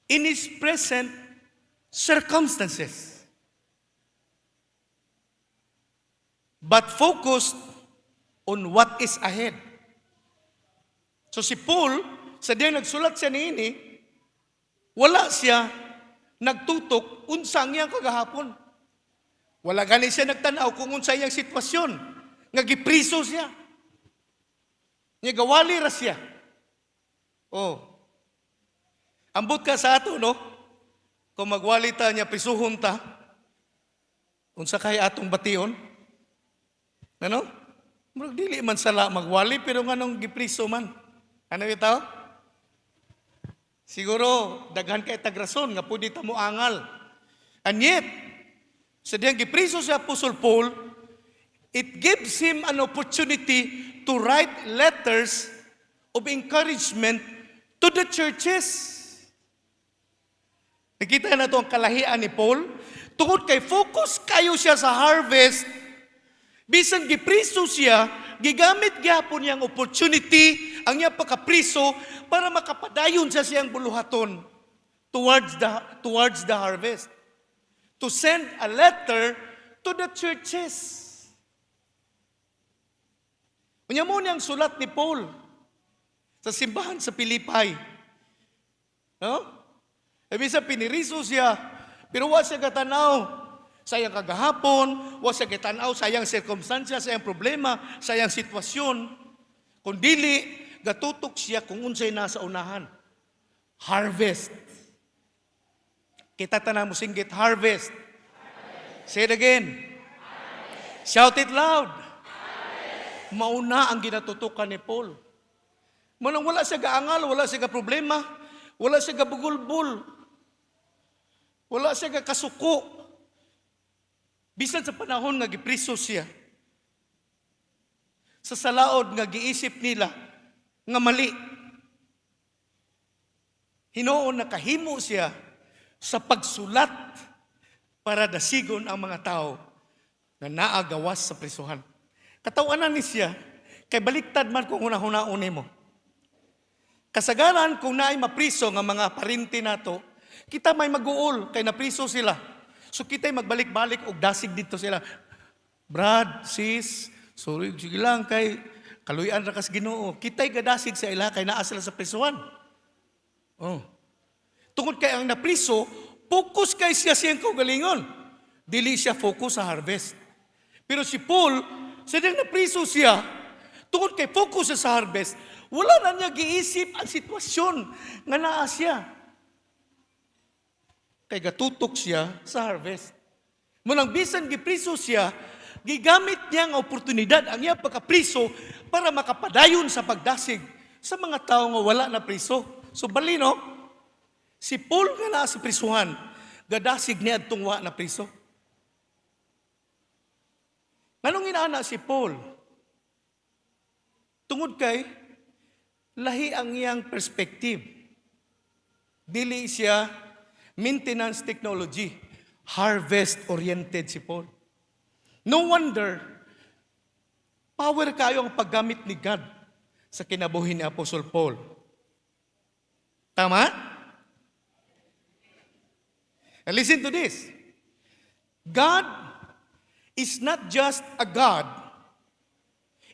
in his present circumstances, but focused on what is ahead. So si Paul, sa diyang nagsulat siya niini, wala siya nagtutok unsa ang iyang kagahapon. Wala gani siya nagtanaw kung unsa iyang sitwasyon, nga gipriso siya. Nga gawali ra siya. Oh. Ambot ka sa ato, no? Kung magwali ta niya, prisuhon ta, unsa kay atong bation? Ano? Dili man sala magwali, pero nganong gipriso man. Ano ito? Siguro, daghan kay tagrason, nga pwede ta mo angal. And yet, sa diyang gipriso si Apostol Paul, it gives him an opportunity to write letters of encouragement to the churches. Nakita na ito ang kalahian ni Paul. Tungod kay focus kayo siya sa harvest, bisan gipriso siya, gigamit gyapon niyang opportunity, ang iyang pagkapriso, para makapadayon sa siyang buluhaton towards the harvest. To send a letter to the churches. Unya mo niyang sulat ni Paul sa simbahan sa Pilipay. No? Ibig piniriso siya, pero wa siya katanaw sayang kagahapon, wa siya katanaw sayang circumstansya, sayang problema, sayang sitwasyon. Kung dili, gatutok siya kung unsay nasa unahan. Harvest. Kita tanang mo singgit, harvest. Say it again. Harvest. Shout it loud. Harvest. Mauna ang ginatutukan ni Paul. Manang wala siya gaangal, wala siya problema, wala siya gabugulbul, wala siya kasuko. Bisan sa panahon nga gipriso siya, sa salaod nga giisip nila nga mali. Hinoon nakahimo siya sa pagsulat para dasigon ang mga tao na naagawas sa prisuhan. Katawanan ni siya, kay baliktad man kung una-hunaon mo. Kasagaran kung naay mapriso nga mga parinti nato, kita may mag-uol kay napriso sila. So kita'y magbalik-balik og dasig dito sila. Brad, sis, sorry, sige lang kay kaluyan ra kas Ginoo. Kita'y gadasig sa ila kay naa sila sa prisuhan. Oh. Tungod kay ang napriso, focus kay siya siyang kaugalingon. Dili siya focus sa harvest. Pero si Paul, sadang napriso siya, tungod kay focus siya sa harvest, wala na niya giisip ang sitwasyon nga naa siya. Kay gatutok siya sa harvest. Munang bisan gipriso siya, gigamit niya ang oportunidad ang iya pagkapriso para makapadayon sa pagdasig sa mga tao nga wala na priso. So balino, si Paul nga naa sa prisuhan, gadasig niya adtong wa na priso. Anong inaana si Paul? Tungod kay lahi ang iyang perspective. Dili siya maintenance technology, harvest-oriented si Paul. No wonder, power kayo ang paggamit ni God sa kinabuhi ni Apostle Paul. Tama? And listen to this. God is not just a God.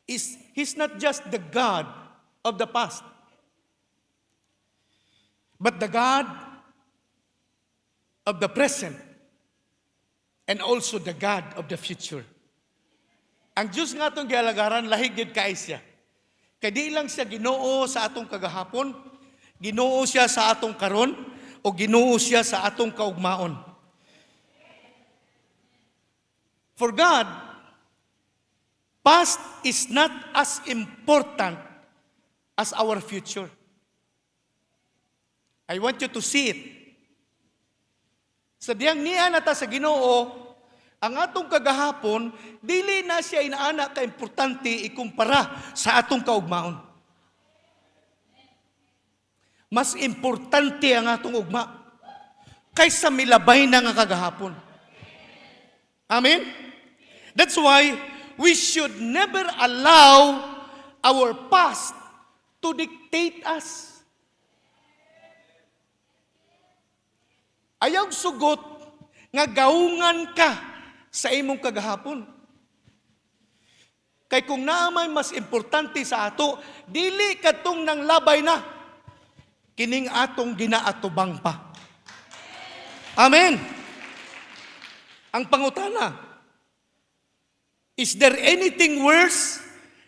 He's not just the God of the past, but the God of the present and also the God of the future. Ang Diyos nga itong gialagaran, lahigid kay siya. Kaya di lang siya Ginoo sa atong kagahapon, Ginoo siya sa atong karon, o Ginoo siya sa atong kaugmaon. For God, past is not as important as our future. I want you to see it. Sa diyang niya nata sa Ginoo, ang atong kagahapon, dili na siya inaana ka-importante ikumpara sa atong kaugmaon. Mas importante ang atong ugma kaysa milabay na nga kagahapon. Amen? That's why we should never allow our past to dictate us. Ayaw sugot nga gaungan ka sa imong kagahapon. Kay kung naamay mas importante sa ato, dili katong nang labay na, kining atong ginaatubang pa. Amen. Ang pangutana, is there anything worse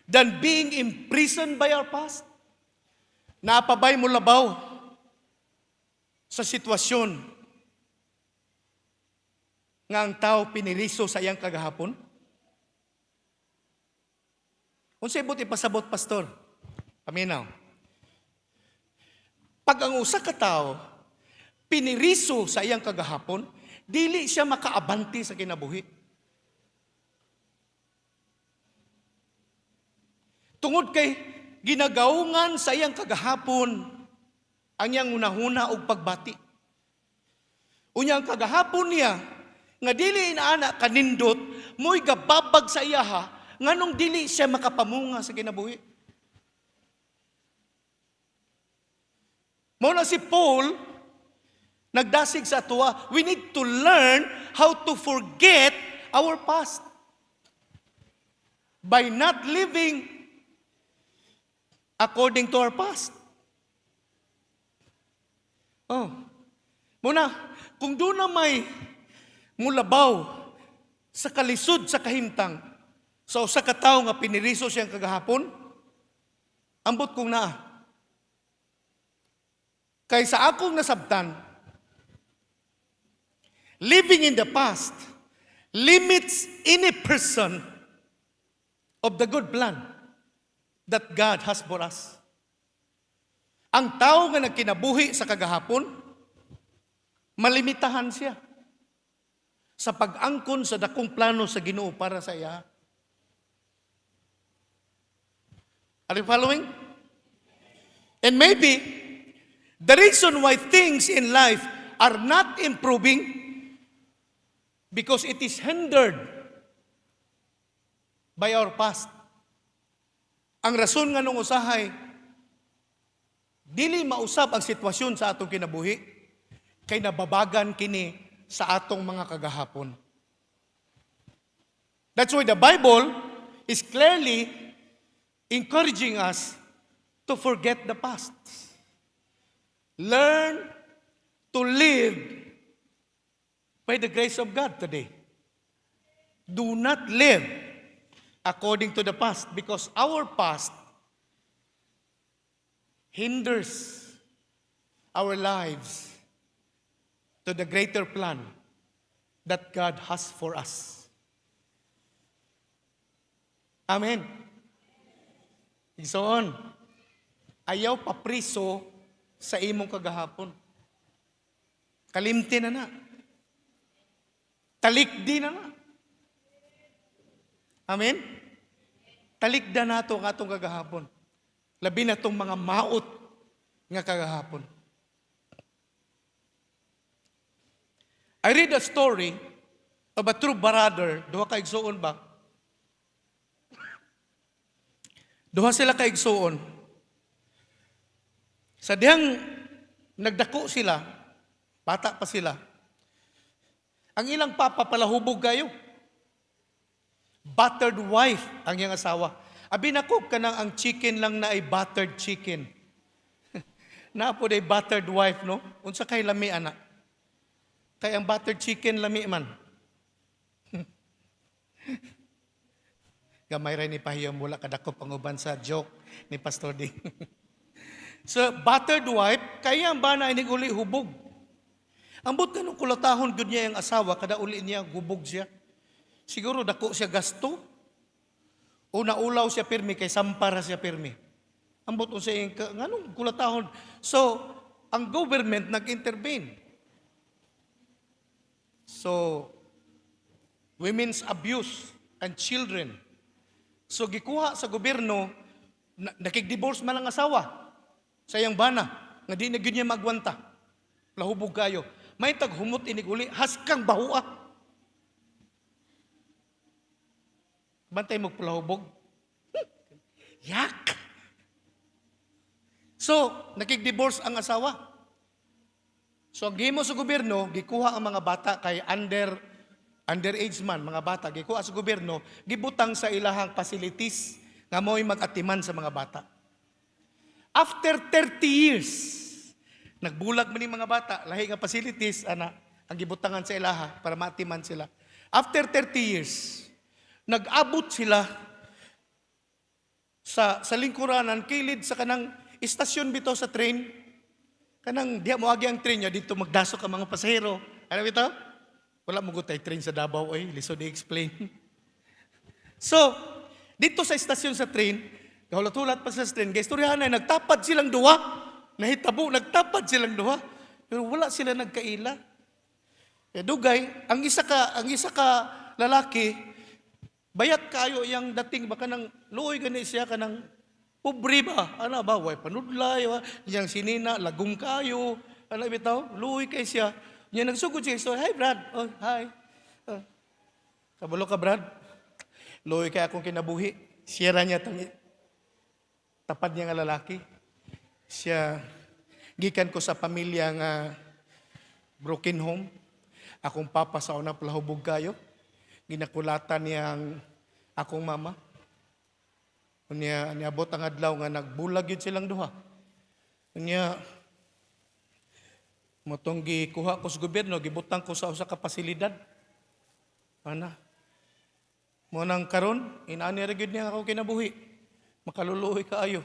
than being imprisoned by our past? Napabay mo labaw sa sitwasyon nga ang tao piniriso sa iyang kagahapon? Unsay buti pasabot, pastor? Paminaw. Pag ang usa ka tao piniriso sa iyang kagahapon, dili siya makaabanti sa kinabuhi. Tungod kay ginagaungan sa iyang kagahapon ang iyang unahuna og pagbati. Unyang kagahapon niya nga dili inaana kanindot, mo'y gababag sa iyaha, nganong dili siya makapamunga sa kinabuhi. Mao na si Paul, nagdasig sa tuwa, we need to learn how to forget our past by not living according to our past. Oh. Muna, kung doon na may mulabaw sa kalisod sa kahimtang, sa usa ka tawo nga piniriso siyang kagahapon, ambot kong naa. Kay sa akong nasabtan, living in the past limits any person of the good plan that God has for us. Ang tao nga nagkinabuhi sa kagahapon, malimitahan siya sa pag-angkon sa dakong plano sa Ginoo para sa iya. Are you following? And maybe the reason why things in life are not improving because it is hindered by our past. Ang rason nga nung usahay, dili mausab ang sitwasyon sa atong kinabuhi, kay nababagan kini sa atong mga kagahapon. That's why the Bible is clearly encouraging us to forget the past. Learn to live by the grace of God today. Do not live according to the past because our past hinders our lives to the greater plan that God has for us. Amen. Igsoon, ayaw papriso sa imong kagahapon. Kalimti na. Talikdi na. Amen? Talikda na ito ang atong kagahapon. Labi na itong mga maot nga kagahapon. I read a story of a true brother. Duha ka igsuon ba? Duha sila ka igsuon. Sa dihang nagdako sila, bata pa sila, ang ilang papa palahubog kayo. Buttered wife ang iyang asawa. Abi nako kanang ang chicken lang na ay buttered chicken. Napo day buttered wife, no? Unsa kay lami ana? Kay ang buttered chicken lami man. Gamay rin ni Pahiyong mula kadako panguban sa joke ni Pastor Ding. So, buttered wife, kaya ang bana inig uli hubog. Ambot ka nung kulatahon gud niya yung asawa, kada uli niya hubog siya. Siguro dako siya gasto. O naulaw siya pirmi, kay sampara siya pirmi. Ambot o siya yung, nganong kulatahon. So, ang government nag-intervene. So, women's abuse and children. So, gikuha sa gobyerno, nakig-divorce man ang asawa sa iyang bana, nga di na niya magwanta. Lahubog kayo. May taghumot iniguli, haskang bahua. Bantay mo palahubog. Yak! So, nakig-divorce ang asawa. So, ang gimo sa gobyerno, gikuha ang mga bata kay underage man, mga bata, gikuha sa gobyerno, gibutang sa ilahang facilities nga mo'y mag-atiman sa mga bata. After 30 years, nagbulag man yung mga bata, lahi nga facilities, ang gibutangan sa ilaha para maatiman sila. After 30 years, nag-abot sila sa lingkuranan, kilid sa kanang istasyon bito sa train, kanang diya mo agi ang train niya, dito magdasok ang mga pasahero. Alam ito? Wala mo gutay train sa Davao, lisod i-explain. So, dito sa istasyon sa train, kahulat-hulat pa sa train, gaistoryahan na, nagtapad silang duwa. Nahitabo, nagtapad silang duwa. Pero wala sila nagkaila. Dugay, ang isa ka lalaki, bayat kayo yung dating, baka nang luoy gani siya, kanang pobre ba? Ano ba? Way panudlay, yang sinina, lagong kayo. Ano bitaw? Luoy kay siya. Niya nagsugod siya. So, hi Brad. Oh, hi. Kabalo ka Brad. Luoy kay akong kinabuhi. Siyara niya tapad niya nga lalaki. Siya, gikan ko sa pamilya nga broken home. Akong papa sa unang palahubog kayo. Ginakulatan niyang akong mama. Unya niabot ang adlaw nga nagbulag yun silang duha. Unya motong gikuha ko sa gobyerno, gibutang ko sa usa ka pasilidad. Ana. Mo nang karon, inaani ra gyud niya ako kinabuhi. Makaluluoy kaayo.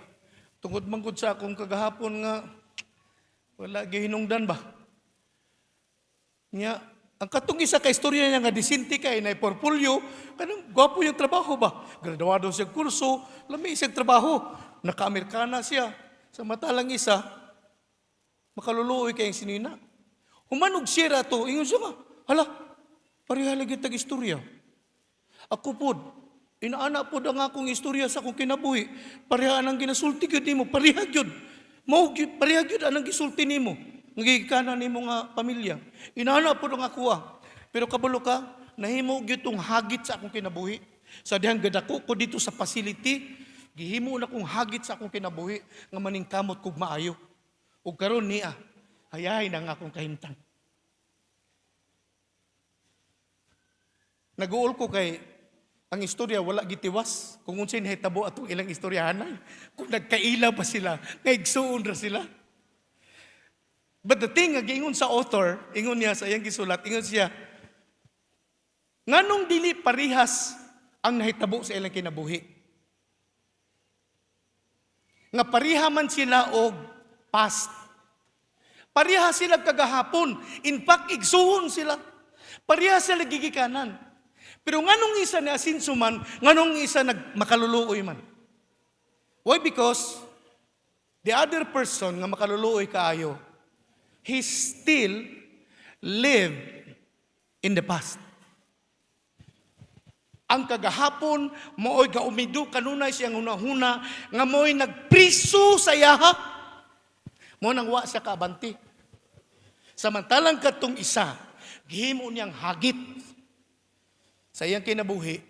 Tungod man gud sa akong kagahapon nga wala gihinungdan ba. Nya ang katong isa ka istorya niya nga disinti kay na portfolio, kanang gwapo yung trabaho ba? Graduado siya kurso, lami siyang trabaho. Naka-Amerikana siya. Samantalang isa, makaluluoy kayong sinina. Humanog siya to, ingon siya nga, hala, parihalig yung tag-istorya. Ako po, inaana po ang akong istorya sa akong kinabuhi. Parihaan ang ginasulti yun ni mo, parihag yun. Parihag yun anang gisulti ni mo. Nagigikanan ni mo nga pamilya. Inaana po ang ako Pero kabalo ka, nahimo gyud hagit sa akong kinabuhi. Sa dihang gadako ko dito sa facility, gihimo na kong hagit sa akong kinabuhi nga maningkamot kog maayo. Ug karon niya, hayahay na nga akong kahimtang. Naguol ko kay ang istorya wala gitiwas kung unsay nahitabo atong ilang istoryahanay. Kung nagkaila pa sila, ngaigsuon ra sila. But the thing, ingon sa author, ingon niya sa iyang gisulat, ingon siya, nganong dili parihas ang nahitabo sa ilang kinabuhi? Nga pariha man sila og past. Pariha sila kagahapon. In fact, igsuhon sila. Pariha sila gigikanan. Pero nganong isa ni asinso man, nganong isa makaluluoy man? Why? Because the other person nga makaluluoy kaayo, he still live in the past. Ang kagahapon, mooy gaumido kanunay siyang hunahuna, nga mooy nagpriso sa yaha, mo nang wa siya kabanti. Samantalang katong isa, gihimo niyang hagit sa iyang kinabuhi.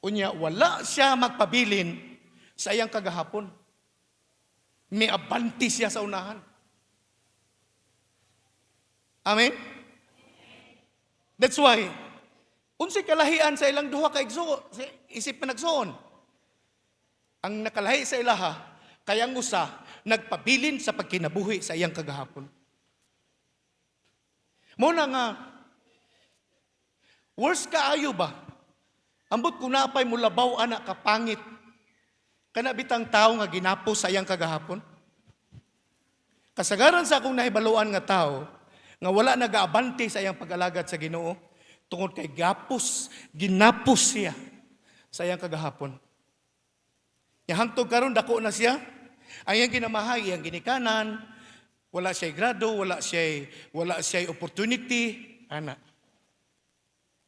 Unya, wala siya magpabilin sa iyang kagahapon. May abanti siya sa unahan. Amen? That's why, unsay kalahian sa ilang duha ka igsuon, isip na nagsuon. Ang nakalahi sa ilaha, kayang usa, nagpabilin sa pagkinabuhi sa iyang kagahapon. Muna nga, worse kaayo ba? Ambot kung napay mulabaw anak kapangit, kana bitang tao nga ginapos sa iyang kagahapon. Kasagaran sa akong nahibaluan nga tao, nga wala nagaabante sa iyang pag-alagad sa Ginoo, tungod kay ginapos siya sa iyang kagahapon. Hangtod karon dako na siya, ang iyang ginamahay, iyang ginikanan, wala siya grado, wala siya opportunity, ana.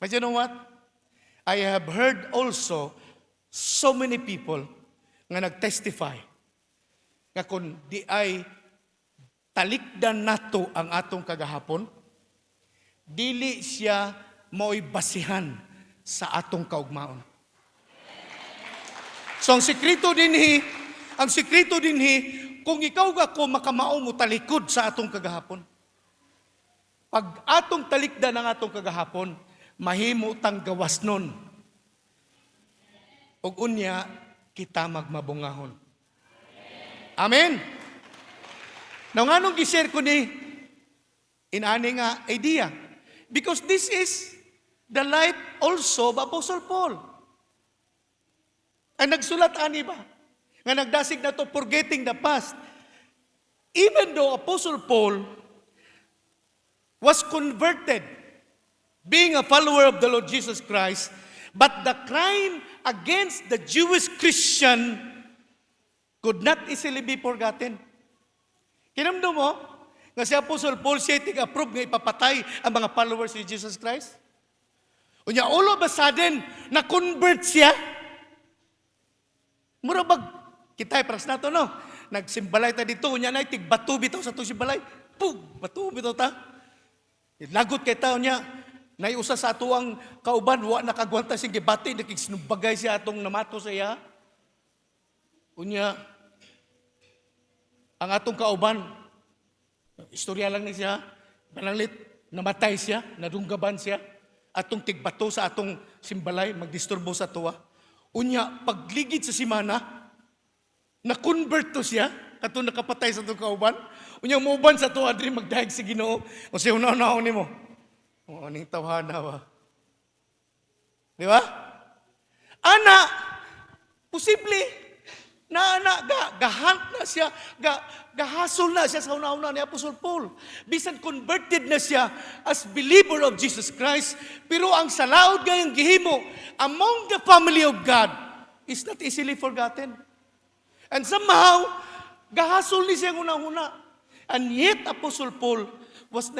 But you know what? I have heard also so many people nga nag-testify nga kung di ay talikdan nato ang atong kagahapon, dili siya mao'y basihan sa atong kaugmaon. So ang sikreto dinhi, kung ikaw ako makamao mo talikod sa atong kagahapon. Pag atong talikdan ang atong kagahapon, mahimo tang gawas nun. Ug unya, kita magmabungahon. Amen? Now, nga nung gishare ko ni inani nga idea. Because this is the life also of Apostle Paul. Ang nagsulat ani ba? Nga nagdasig na to forgetting the past. Even though Apostle Paul was converted, being a follower of the Lord Jesus Christ, but the crime against the Jewish Christian could not easily be forgotten. Kinamdo mo, nga si Apostle Paul siya tig-approve nga ipapatay ang mga followers ni Jesus Christ? Unya, all of a sudden, na-convert siya. Mura bag, kita'y pras na to, no? Nagsimbalay ta dito, unya na, tig-batu bitaw sa to simbalay. Pug, batu bitaw ta. Lagot kay tao niya, naiusa sa ato ang kauban, wa nakagwanta siyang gibati, nakigsnubagay siya atong namato sa iya. Unya, ang atong kauban, istorya lang ni siya, pananglit, namatay siya, nadunggaban siya, atong tigbato sa atong simbalay, magdisturbo sa tuwa. Unya, pagligid sa simana, na-convert to siya, kato nakapatay sa itong kauban. Unya, muuban sa to, adri magdahig sa Ginoo. O siya, unaw-unaw ni mo. O, aning tawhana ba? Di ba? Ana, posible, gahunt na siya, gahasol na siya sa una-una ni Apostol Paul. Bisan converted na siya as believer of Jesus Christ, pero ang salaod gayang gihimo among the family of God is not easily forgotten. And somehow, gahasol ni siya una-una. And yet, Apostle Paul was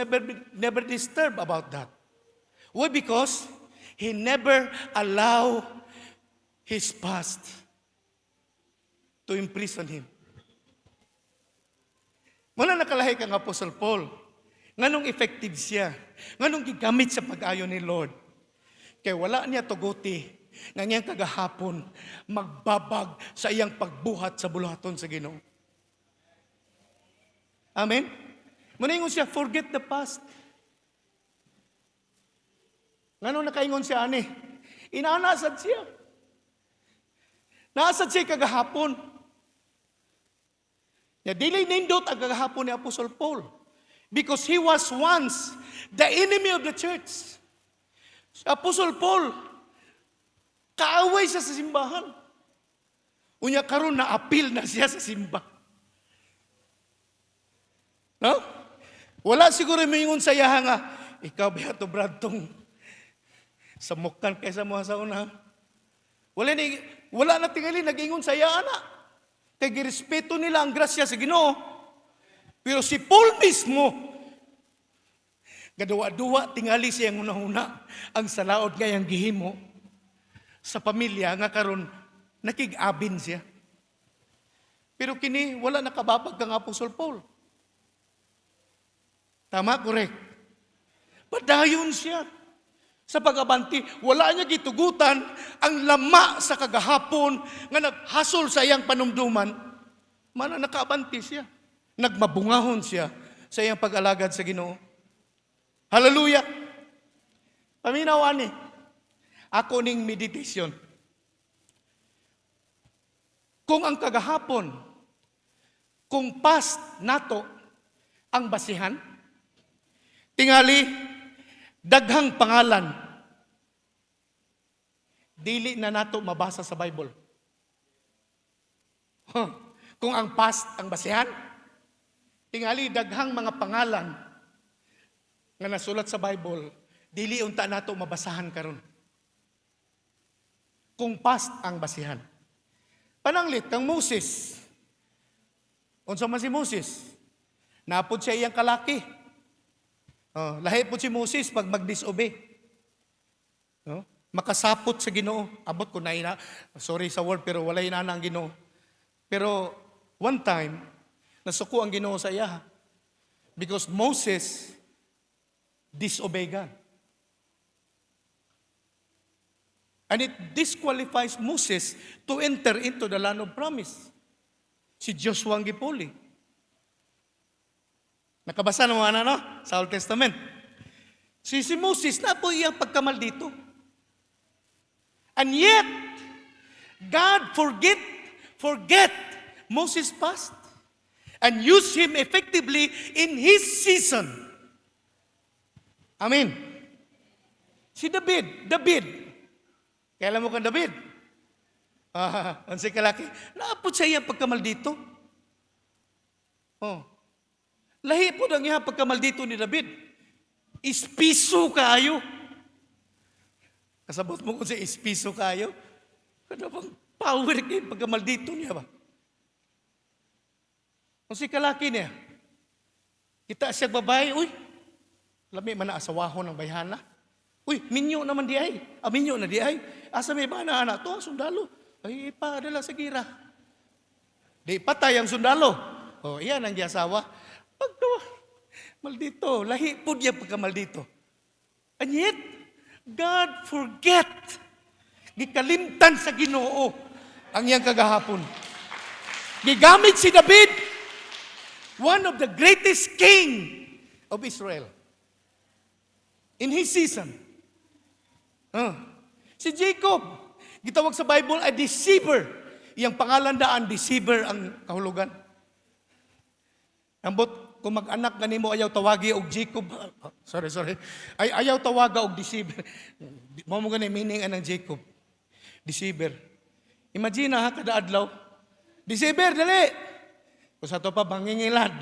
never disturbed about that. Why? Because he never allowed his past to imprison him. Muna nakalahi kang Apostle Paul. Nganong effective siya. Nganong gigamit sa pag-ayo ni Lord. Kaya wala niya tuguti nga niyang kagahapon magbabag sa iyang pagbuhat sa buluhaton sa Ginoo. Amen? Muna ingon siya, forget the past. Nganong nakaingon siya, ani? Inaanasad siya. Naasad siya kagahapon. Ya dili nindot ang kagahapon ni Apostle Paul because he was once the enemy of the church. Apostle Paul, kaaway siya sa simbahan. Unya karon na appeal na siya sa simba. No? Wala siguro mingon sa iya nga, ikaw ba to Bradtong samukan kaysa mo sa una. Wala na tingali nag-ingon sa iya ana. Kaya girespeto nila ang grasya sa Ginoo. Pero si Paul mismo, gadawa-duwa tingali siyang una-una ang salaod ngayang gihimo sa pamilya nga karon nakig-abin siya. Pero kini wala nakababag kang Apostle Paul. Tama, correct. Padayon siya. Sa pag-abanti, wala niya gitugutan ang lama sa kagahapon nga naghasol sa iyang panumduman. Mana nakaabanti siya. Nagmabungahon siya sa iyang pag-alagad sa Ginoo. Hallelujah! Paminawan ni, ako ning meditation. Kung ang kagahapon, kung past nato ang basihan, tingali, daghang pangalan, dili na nato mabasa sa Bible. Kung ang past ang basihan, tingali daghang mga pangalan nga nasulat sa Bible, dili unta nato mabasahan karon. Kung past ang basihan. Pananglit kang Moses. Unsa man si Moses? Napod siya iyang kalaki. Lahi po si Moses pag mag-disobey. No? Makasapot sa Ginoo. Abot ko na ina. Sorry sa word pero wala ina ang Ginoo. Pero one time, nasuko ang Ginoo sa iya. Because Moses disobey God. And it disqualifies Moses to enter into the land of promise. Si Joshua ang gipuli. Nakabasa naman no? Sa Old Testament. Si Moses na po iyang pagkamal dito. And yet, God forget Moses' past and use him effectively in his season. Amen. Si David. Kailan mo kang David? Ang si kalaki, naapot sa iyang pagkamal dito. Lahi po ang iya pagkamaldito ni David. Ispiso kayo. Kasabot mo kung sa ispiso kayo. Ano bang power kayo pagkamaldito niya ba? Kung si kalaki niya, kita siya babae, uy, lami man na asawahon ng bayhana. Uy, minyo naman di ay. Minyo na di ay. Asa may ba na anak to, sundalo. Ay, ipadala sa gira. Di patay ang sundalo. Iyan ang asawa. Maldito, lahi po niya pagkamaldito. And yet, God forget. Gikalimtan sa Ginoo ang iyang kagahapon. Gigamit si David, one of the greatest king of Israel. In his season. Si Jacob, Gitawag sa Bible ay deceiver. Iyang pangalan daan, deceiver ang kahulugan. Ambot, kung mag-anak na nimo ayaw tawagi og Jacob. Sorry. Ayaw tawaga og deceiver. Mao mo gani meaning anang Jacob. Deceiver. Imagine ha, kada adlaw. Deceiver, dali! Kung sa to pa, mangingilad.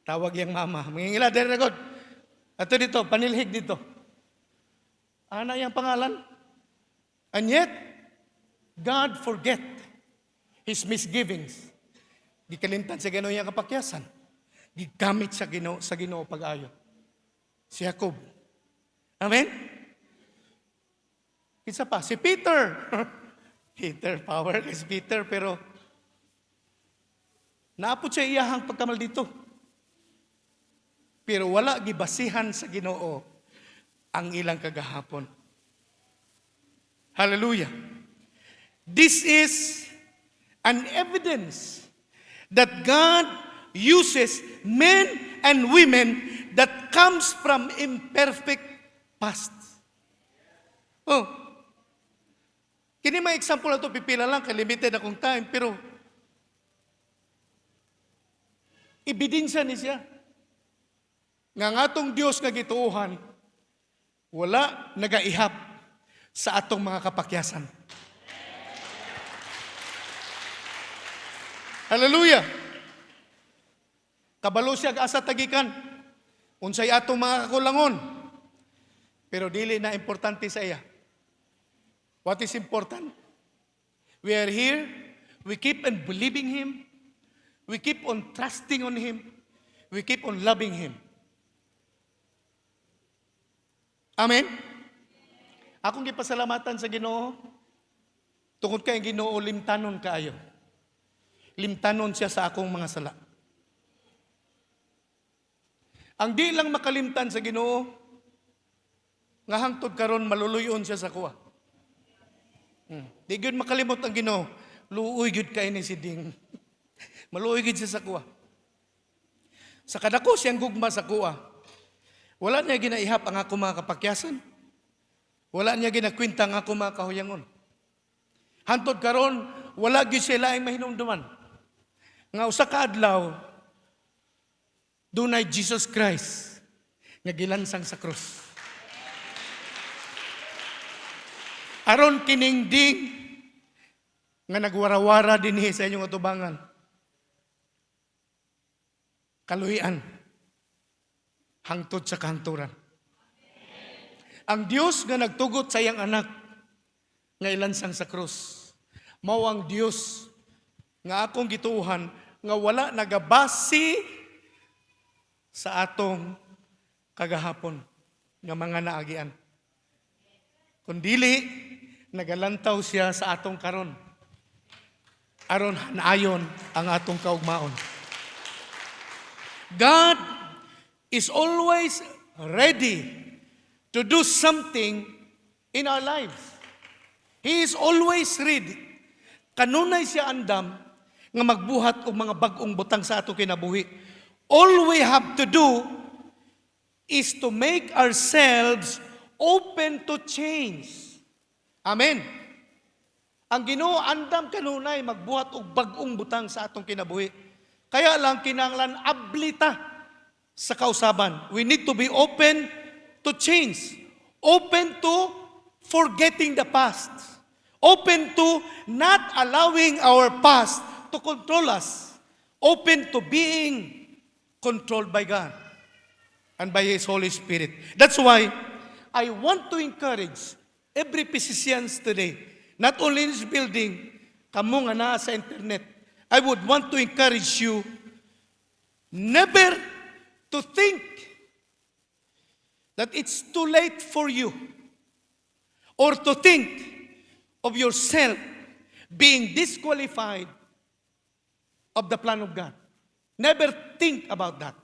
Tawag yung mama. Mangingilad, dali na god. Ato dito, panilhig dito. Ana yung pangalan. And yet, God forget His misgivings. Gikalimtan sa Ginoo yung kapakyasan. Gigamit sa Ginoo pag-ayo. Si Jacob. Amen? Isa pa, si Peter. Peter, power is Peter, pero naapot siya iyahang pagkamal dito. Pero wala gibasihan sa Ginoo ang ilang kagahapon. Hallelujah. This is an evidence that God uses men and women that comes from imperfect past. Oh. Kini may example na ito, pipila lang, limited akong time, pero ebidensya ni siya. Nga atong Diyos nga gituuhan, wala nagaihap sa atong mga kapakyasan. Hallelujah! Kabalo siya asa tagikan, unsay atong mga kakulangon, pero dili na importante sa iya. What is important? We are here, we keep on believing Him, we keep on trusting on Him, we keep on loving Him. Amen? Akong gipasalamatan sa Ginoo, tungod kay Ginoo limtanon kaayo. Limtanon siya sa akong mga sala. Ang di lang makalimtan sa Ginoo, nga hangtod karon maluluyon siya sa kuha. Di gyud makalimot ang Ginoo, luoy gyud kay ni si Ding. Maluoy gyud siya sa kuha. Sa kadako siyang gugma sa kuha, wala niya ginaihap ang ako mga kapakyasan. Wala niya ginakwinta ang ako mga kahuyangon. Hantod karon, wala gyud sila ang mahinumduman. Nga usa ka adlaw, dunay Jesus Christ nga gilansang sa krus. Aron kining ding nga nagwarawara dinhi sa inyong atubangan. Kaluhian hangtod sa kahanturan. Ang Dios nga nagtugot sa iyang anak nga ilansang sa krus. Mao ang Dios nga akong gituuhan nga wala nagabasi sa atong kagahapon nga mga naagian. Kundili nagalantaw siya sa atong karon. Aron hanayon ang atong kaugmaon. God is always ready to do something in our lives. He is always ready. Kanunay siya andam nga magbuhat og mga bag-ong butang sa ato kinabuhi. All we have to do is to make ourselves open to change. Amen. Ang Ginoo andam kanunay magbuhat og bag-ong butang sa atong kinabuhi. Kaya lang kinahanglan ablita sa kausaban. We need to be open to change. Open to forgetting the past. Open to not allowing our past to control us. Open to being controlled by God and by His Holy Spirit. That's why I want to encourage every physicians today, not only in this building, kamo nga naa sa internet, I would want to encourage you never to think that it's too late for you or to think of yourself being disqualified of the plan of God. Never think about that.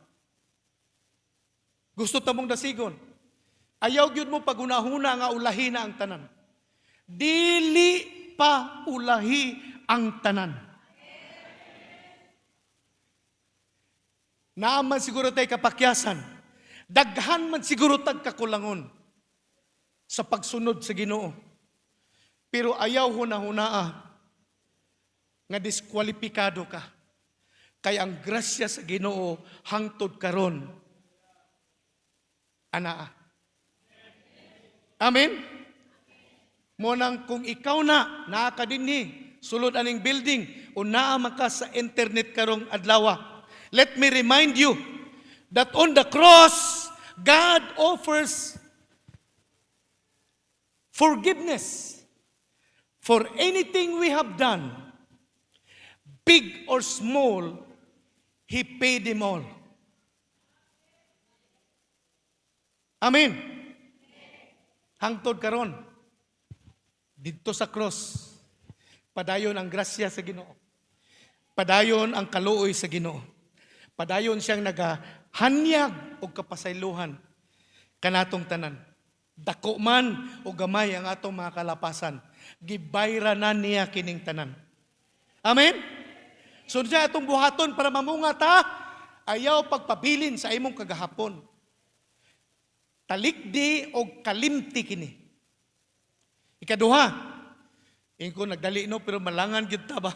Gusto tamong dasigon. Ayaw gyud mo pagunahuna nga ulahi na ang tanan. Dili pa ulahi ang tanan. Naaman siguro tay kapakyasan. Daghan man siguro tag kakulangon sa pagsunod sa Ginoo. Pero ayaw hunahunaa nga diskwalipikado ka. Kay ang grasya sa Ginoo hangtod karon anaa. Amen? Munang kung ikaw naa ka dinhi, sulod aning building, o naa man ka sa internet karong adlaw, let me remind you that on the cross, God offers forgiveness for anything we have done, big or small. He paid them all. Amen. Hangtod karon didto sa cross, padayon ang grasya sa Ginoo. Padayon ang kaluoy sa Ginoo. Padayon siyang nagahanyag og kapasaylohan kanatong tanan. Dako man o gamay ang atong mga kalapasan, gibayra na niya kining tanan. Amen? So siya atong buhaton para mamunga ta, ayaw pagpabilin sa imong kagahapon. Talikdi o kalimti kini. Ikaduha, ingko nagdali no pero malangan gyud ta ba?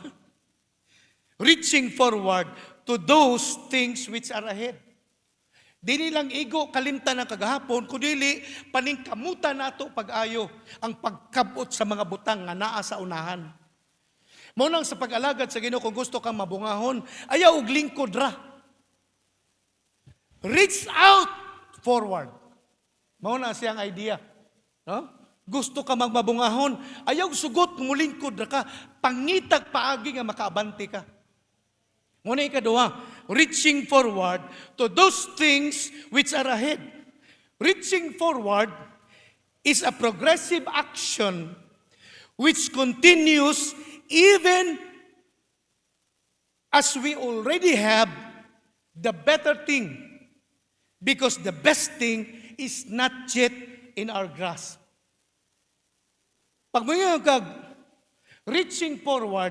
Reaching forward to those things which are ahead. Dili lang igo kalimtan ang kagahapon, kundi paningkamutan nato pag-ayo ang pagkabot sa mga butang nga naa sa unahan. Mao nang sa pag-alagad sa Ginoo, kung gusto kang mabungahon, ayaw og lingkod ra. Reach out forward. Mao na siyang idea. No? Gusto ka magmabungahon, ayaw sugot mulingkod ra ka, pangitag paagi nga makaabante ka. Muna ikaduha, reaching forward to those things which are ahead. Reaching forward is a progressive action which continues even as we already have the better thing, because the best thing is not yet in our grasp. Pag mga kag reaching forward,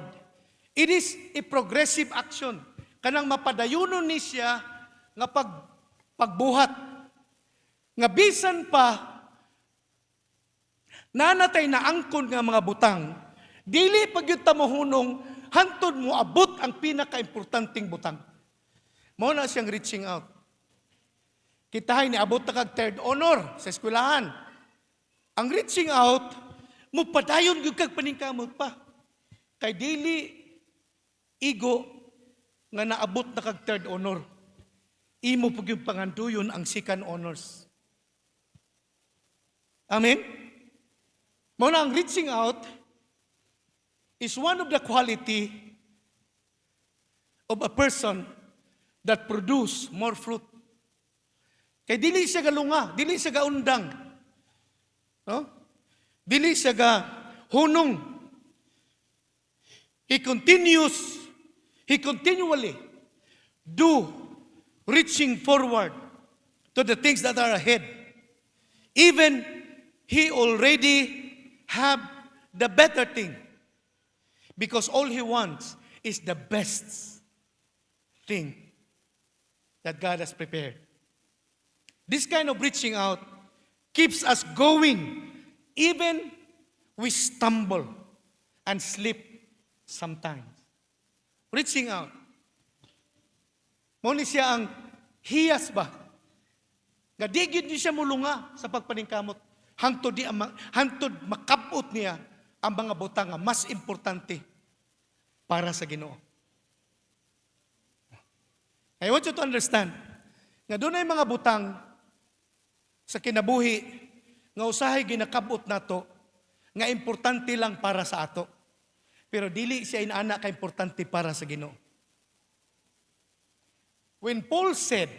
it is a progressive action. Kanang mapadayunon ni siya nga pagbuhat. Nga bisan pa nanatay na angkon nga mga butang, dili pag yun tamuhunong hantod mo abot ang pinaka-importanting butang. Mao na siyang reaching out. Kitahay ni abot na kag third honor sa eskwelahan. Ang reaching out, mo padayon gyud kag paningkamot pa. Kay dili igo nga naabot na kag third honor. Imo pag yung panganduyon ang second honors. Amen? Mao na ang reaching out is one of the quality of a person that produce more fruit. Kay dili siya galunga, dili siya gaundang. No? Dili siya hunong. He continually do reaching forward to the things that are ahead. Even he already have the better thing. Because all he wants is the best thing that God has prepared. This kind of reaching out keeps us going, even we stumble and slip sometimes. Reaching out. Muna siya ang hiyas ba? Nga di gid ni siya mulunga sa pagpaningkamot. Hangtod makabot niya ang mga butang nga mas importante para sa Ginoo. I want you to understand nga doon ay mga butang sa kinabuhi nga usahay ginakabot nato nga importante lang para sa ato. Pero dili siya inaana ka importante para sa Ginoo. When Paul said,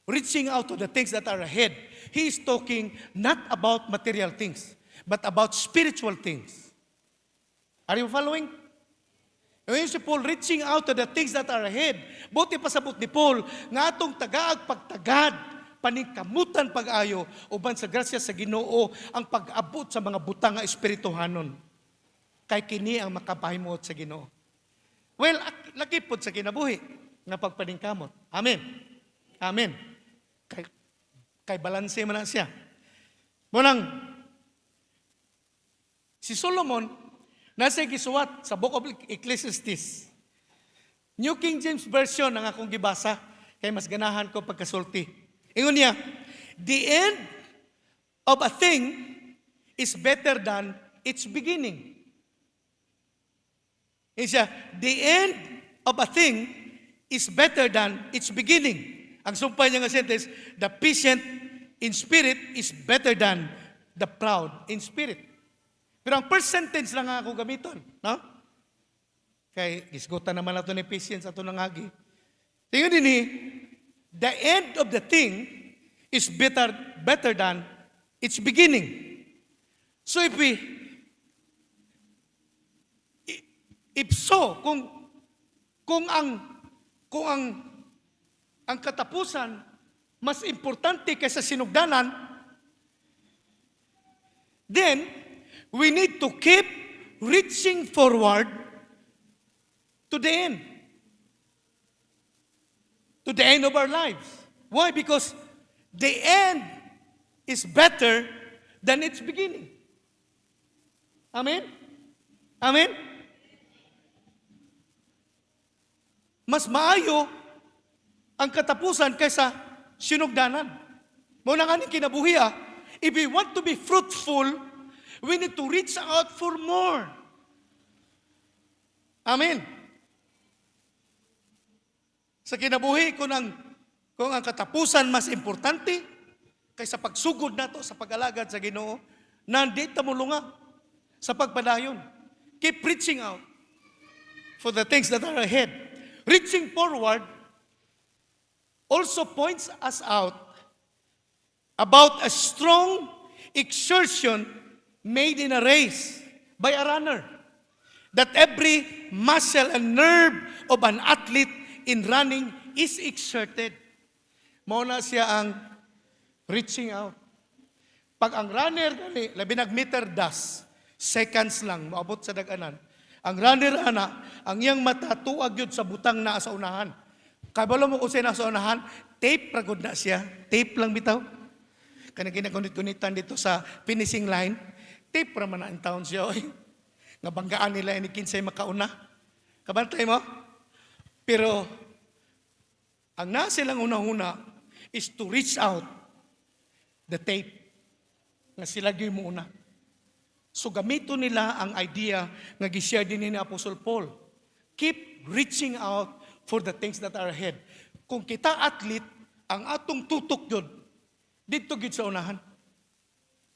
reaching out to the things that are ahead, he is talking not about material things, but about spiritual things. Are you following? When si Paul reaching out to the things that are ahead, buti pasabot ni Paul, nga atong tagaag pagtagad, paningkamutan pag-ayo, uban sa grasya sa Ginoo, ang pag-abot sa mga butang nga espirituhanon. Kay kini ang makapahimuot sa Ginoo. Well, lakipod sa kinabuhi, nga pagpaningkamot. Amen. Amen. Kay balanse man na siya. Munang, Si Solomon, nasa gisuwat sa Book of Ecclesiastes. New King James Version ang akong gibasa, kay mas ganahan ko pagkasulti. Ingon niya, the end of a thing is better than its beginning. Siya, the end of a thing is better than its beginning. Ang sumpay niya nga sentence, the patient in spirit is better than the proud in spirit. Pero ang first sentence lang ako gamiton, no? Kay gisgutan naman nato ni patience ato nangagi. Tingnan dinhi, the end of the thing is better than its beginning. So kung ang katapusan mas importante kaysa sinugdanan, then we need to keep reaching forward to the end. To the end of our lives. Why? Because the end is better than its beginning. Amen? Amen? Mas maayo ang katapusan kaysa sinugdanan. Muna nga ni kinabuhi if we want to be fruitful, we need to reach out for more. Amen. Sa kinabuhi, kung ang katapusan mas importante kaysa pagsugod nato sa pag-alagad sa Ginoo, nandito mo lunga sa pagpadayon. Keep reaching out for the things that are ahead. Reaching forward also points us out about a strong exertion made in a race by a runner. That every muscle and nerve of an athlete in running is exerted. Mauna siya ang reaching out. Pag ang runner, labi nag-meter das, seconds lang, maabot sa daganan. Ang runner, ang iyang mata, tuag yun sa butang na sa unahan. Kabalo mo usay na sa unahan, tape ragod na siya. Tape lang bitaw. Kanang ginagunit-gunitan dito sa finishing line, tape raman na ang taon siya. Oy. Nga banggaan nila ni kinsay makauna. Kabantay mo? Pero, ang nasa silang una-una is to reach out the tape nga sila gyud mo una. So gamito nila ang idea nga gi-share din ni Apostle Paul. Keep reaching out for the things that are ahead. Kung kita athlete, ang atong tutok yun, dito gid sa unahan.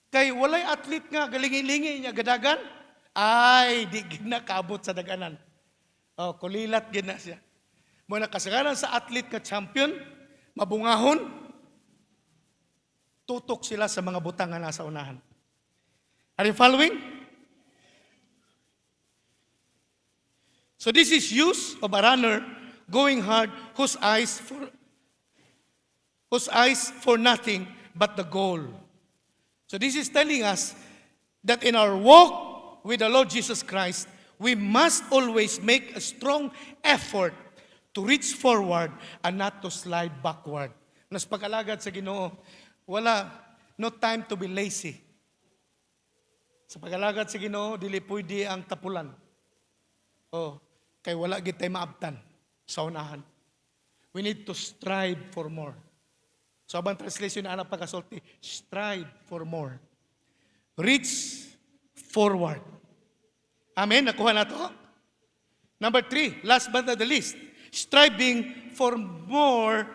Kay walay athlete nga galingi-lingi niya gadagan, ay di gid na kaabot sa daganan. Oh, kulilat gid na siya. Mo nakasagaran sa athlete ka champion, mabungahon, tutok sila sa mga butang nga nasa unahan. Are you following? So this is use of a runner going hard whose eyes for nothing but the goal. So this is telling us that in our walk with the Lord Jesus Christ, we must always make a strong effort to reach forward and not to slide backward. Nas pag-alagad sa Ginoo, no time to be lazy. Sa pag-alagad sa Ginoo, dili pwede ang tapulan. Kay wala gid tay maabtan sa unahan. We need to strive for more. So abang translation na anak pagkasulti, strive for more. Reach forward. Amen? Nakuha na to? Number 3, last but not the least, striving for more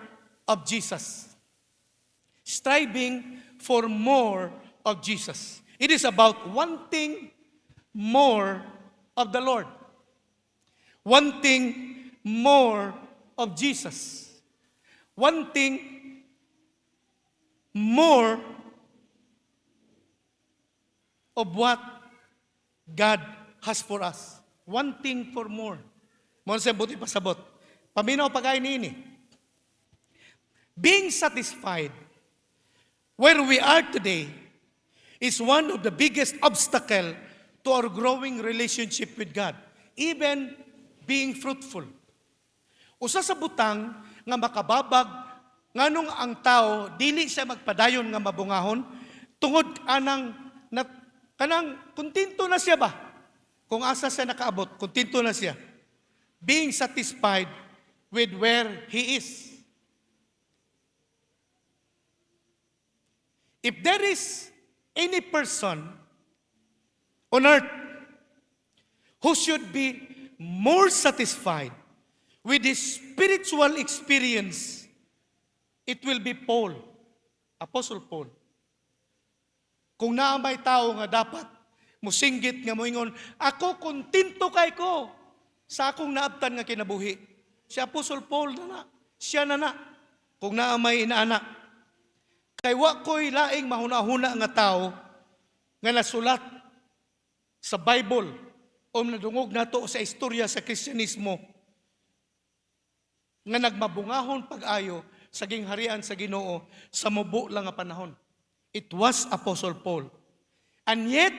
of Jesus. Striving for more of Jesus. It is about wanting more of the Lord. Wanting more of Jesus. Wanting more of what God has for us. Wanting for more. Mo sa buti pasabot. Paminaw pagay niini. Being satisfied where we are today is one of the biggest obstacle to our growing relationship with God. Even being fruitful. Usa sa butang nga makababag nganong ang tao dili siya magpadayon nga mabungahon tungod anang Kanang kontento na siya ba? Kung asa siya nakaabot, kontento na siya. Being satisfied with where he is. If there is any person on earth who should be more satisfied with his spiritual experience, it will be Paul, Apostle Paul. Kung naamay tao nga dapat musinggit nga moingon, ako kontento kay ko sa akong naabtan nga kinabuhi. Si Apostle Paul na. Siya na. Kung naamay inaana. Kay wa ko'y laing mahuna-huna nga tao nga nasulat sa Bible o nadungog nato sa istorya sa Kristyanismo nga nagmabungahon pag-ayo sa gingharian sa Ginoo sa mubo lang nga panahon. It was Apostle Paul. And yet,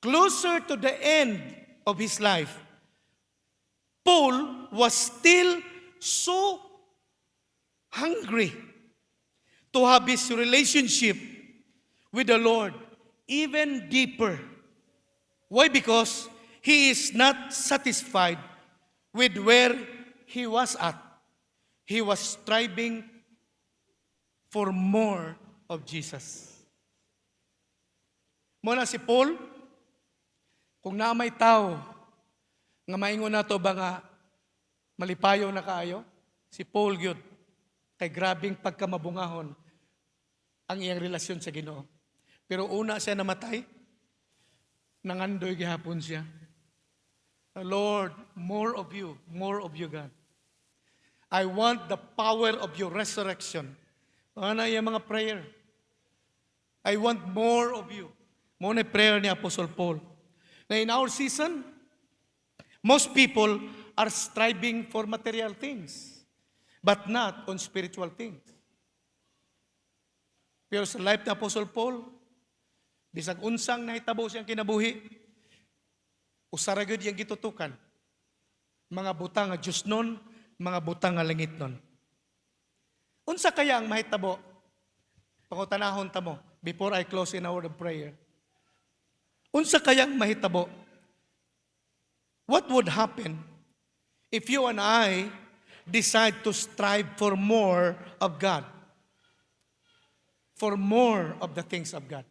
closer to the end of his life, Paul was still so hungry to have his relationship with the Lord even deeper. Why? Because he is not satisfied with where he was at. He was striving for more of Jesus. Muna si Paul, kung naamay tao, nga maingon na to ba nga malipayo na kaayo, si Paul yun, kay grabing pagkamabungahon ang iyang relasyon sa Ginoo. Pero una siya namatay, nangandoy gihapon siya. Lord, more of you, God. I want the power of your resurrection. Ano yung mga prayer? I want more of you. Muna prayer ni Apostle Paul. Na in our season, most people are striving for material things, but not on spiritual things. Pero sa life ni Apostle Paul, bisag unsang nahitabo siyang kinabuhi, usaragod yung gitutukan. Mga butang nga Diyos nun, mga butang nga langit nun. Unsa kaya ang mahitabo? Pangutanahon ta mo, before I close in a word of prayer. Unsa kaya ang mahitabo? What would happen if you and I decide to strive for more of God? For more of the things of God.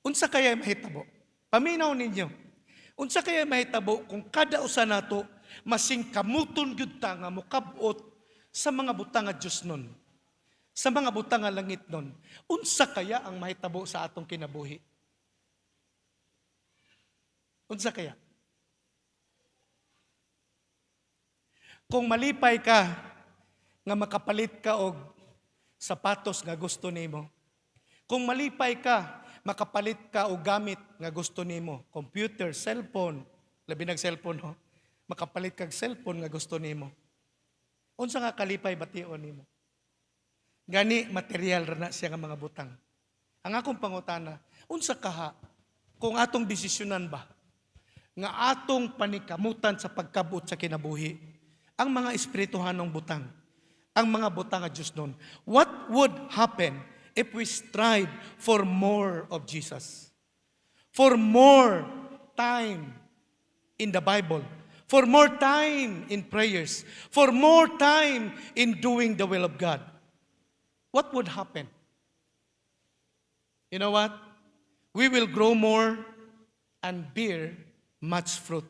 Unsa kaya mahitabo? Paminaw ninyo. Unsa kaya mahitabo kung kada usa nato masing kamuton gyud ta nga mokabot sa mga butang nga Dios nun. Sa mga butang nga langit nun. Unsa kaya ang mahitabo sa atong kinabuhi? Unsa kaya? Kung malipay ka nga makapalit ka og sapatos nga gusto nimo. Kung malipay ka, makapalit ka og gamit nga gusto nimo, computer, cellphone, labi nag cellphone ho. Makapalit kag cellphone nga gusto nimo. Unsa nga kalipay bation nimo? Gani material ra na siya nga mga butang. Ang akong pangutana, unsa kaha kung atong desisyonan ba nga atong panikamutan sa pagkabot sa kinabuhi ang mga espirituhanong butang, ang mga butang nga Diyos nun. What would happen if we strive for more of Jesus? For more time in the Bible, for more time in prayers, for more time in doing the will of God. What would happen? You know what? We will grow more and bear much fruit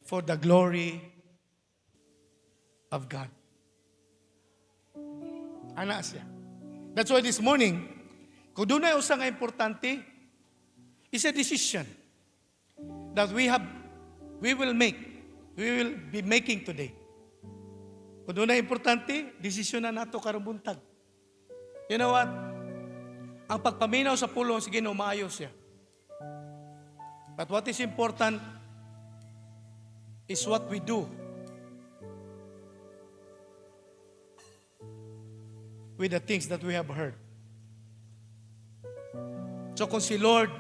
for the glory of God. Ana siya. That's why this morning, kung doon na usa nga importante, is a decision that we will be making today. Kung doon na importante, desisyon na nato karong buntag. You know what? Ang pagpaminaw sa pulong, sige na umayos siya. But what is important is what we do with the things that we have heard. So kung si Lord,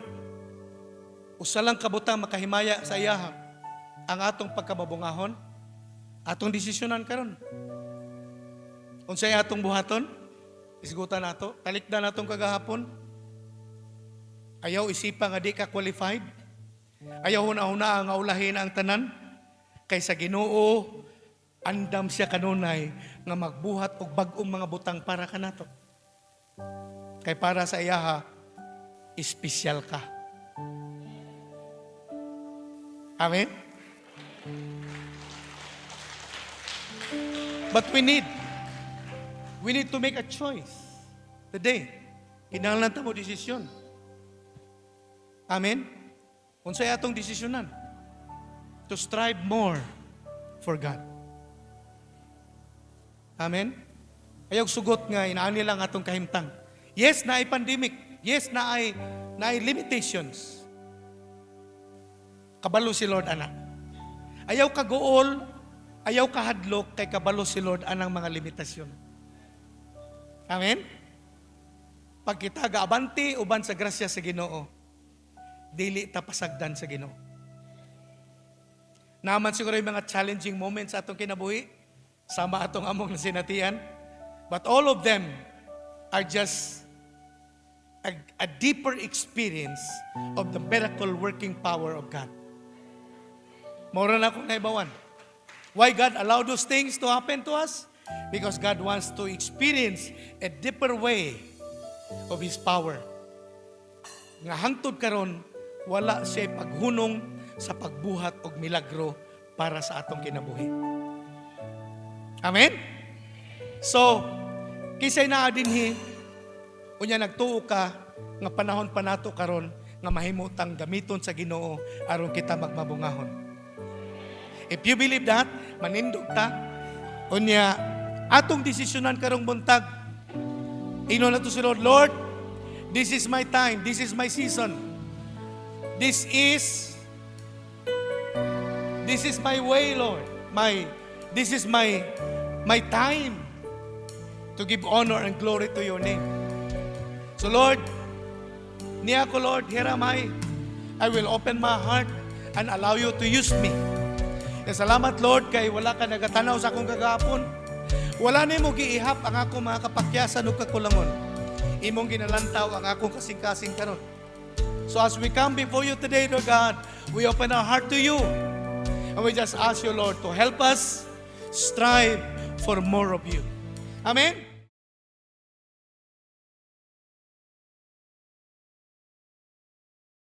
usalang kabutang makahimaya sa iyaha ang atong pagkababungahon, atong desisyonan karon. Unsay atong buhaton? Isgutan nato, talikdan natong kagahapon. Ayaw isipa nga di ka qualified. Ayaw huna-huna nga ulahin ang tanan. Kaysa Ginoo, andam siya kanunay nga magbuhat og bag-ong mga butang para kanato. Kay para sa iyaha, espesyal ka. Amen? But we need to make a choice today. Kinahanglan ta mo desisyon. Amen? Unsay atong desisyonan? To strive more for God. Amen? Ayaw sugot nga inaani lang atong kahimtang. Yes, na ay pandemic. Yes, na ay limitations. Kabalo si Lord ana. Ayaw kagool, ayaw kahadlok kay kabalo si Lord anang mga limitasyon. Amen? Pag kita gaabante uban sa grasya sa Ginoo, dili ta pasagdan sa Ginoo. Naman siguro yung mga challenging moments sa atong kinabuhi, sama atong among nasinatian, but all of them are just a deeper experience of the miracle working power of God. Mora na akong naibawan. Why God allowed those things to happen to us? Because God wants to experience a deeper way of His power. Nga hangtod karon wala siya paghunong sa pagbuhat og milagro para sa atong kinabuhi. Amen? So, kisay naa dinhi, unya nagtuo ka nga panahon pa nato karon nga mahimutang gamiton sa Ginoo aron kita magmabungahon. If you believe that, manindog ta. Unya, atong desisyonan karong buntag. Ino na to si Lord, Lord, this is my time, this is my season. This is my way, Lord. This is my time to give honor and glory to your name. So Lord, niya ko Lord, here am I. I will open my heart and allow you to use me. E salamat Lord kay wala ka nagatanaw sa akong kagahapon. Wala nimo giihap ang akong mga kapakyasan ug kakulangon. Imong ginalantaw ang akong kasing-kasing karon. So as we come before you today, Lord God, we open our heart to you. And we just ask you, Lord, to help us strive for more of you. Amen?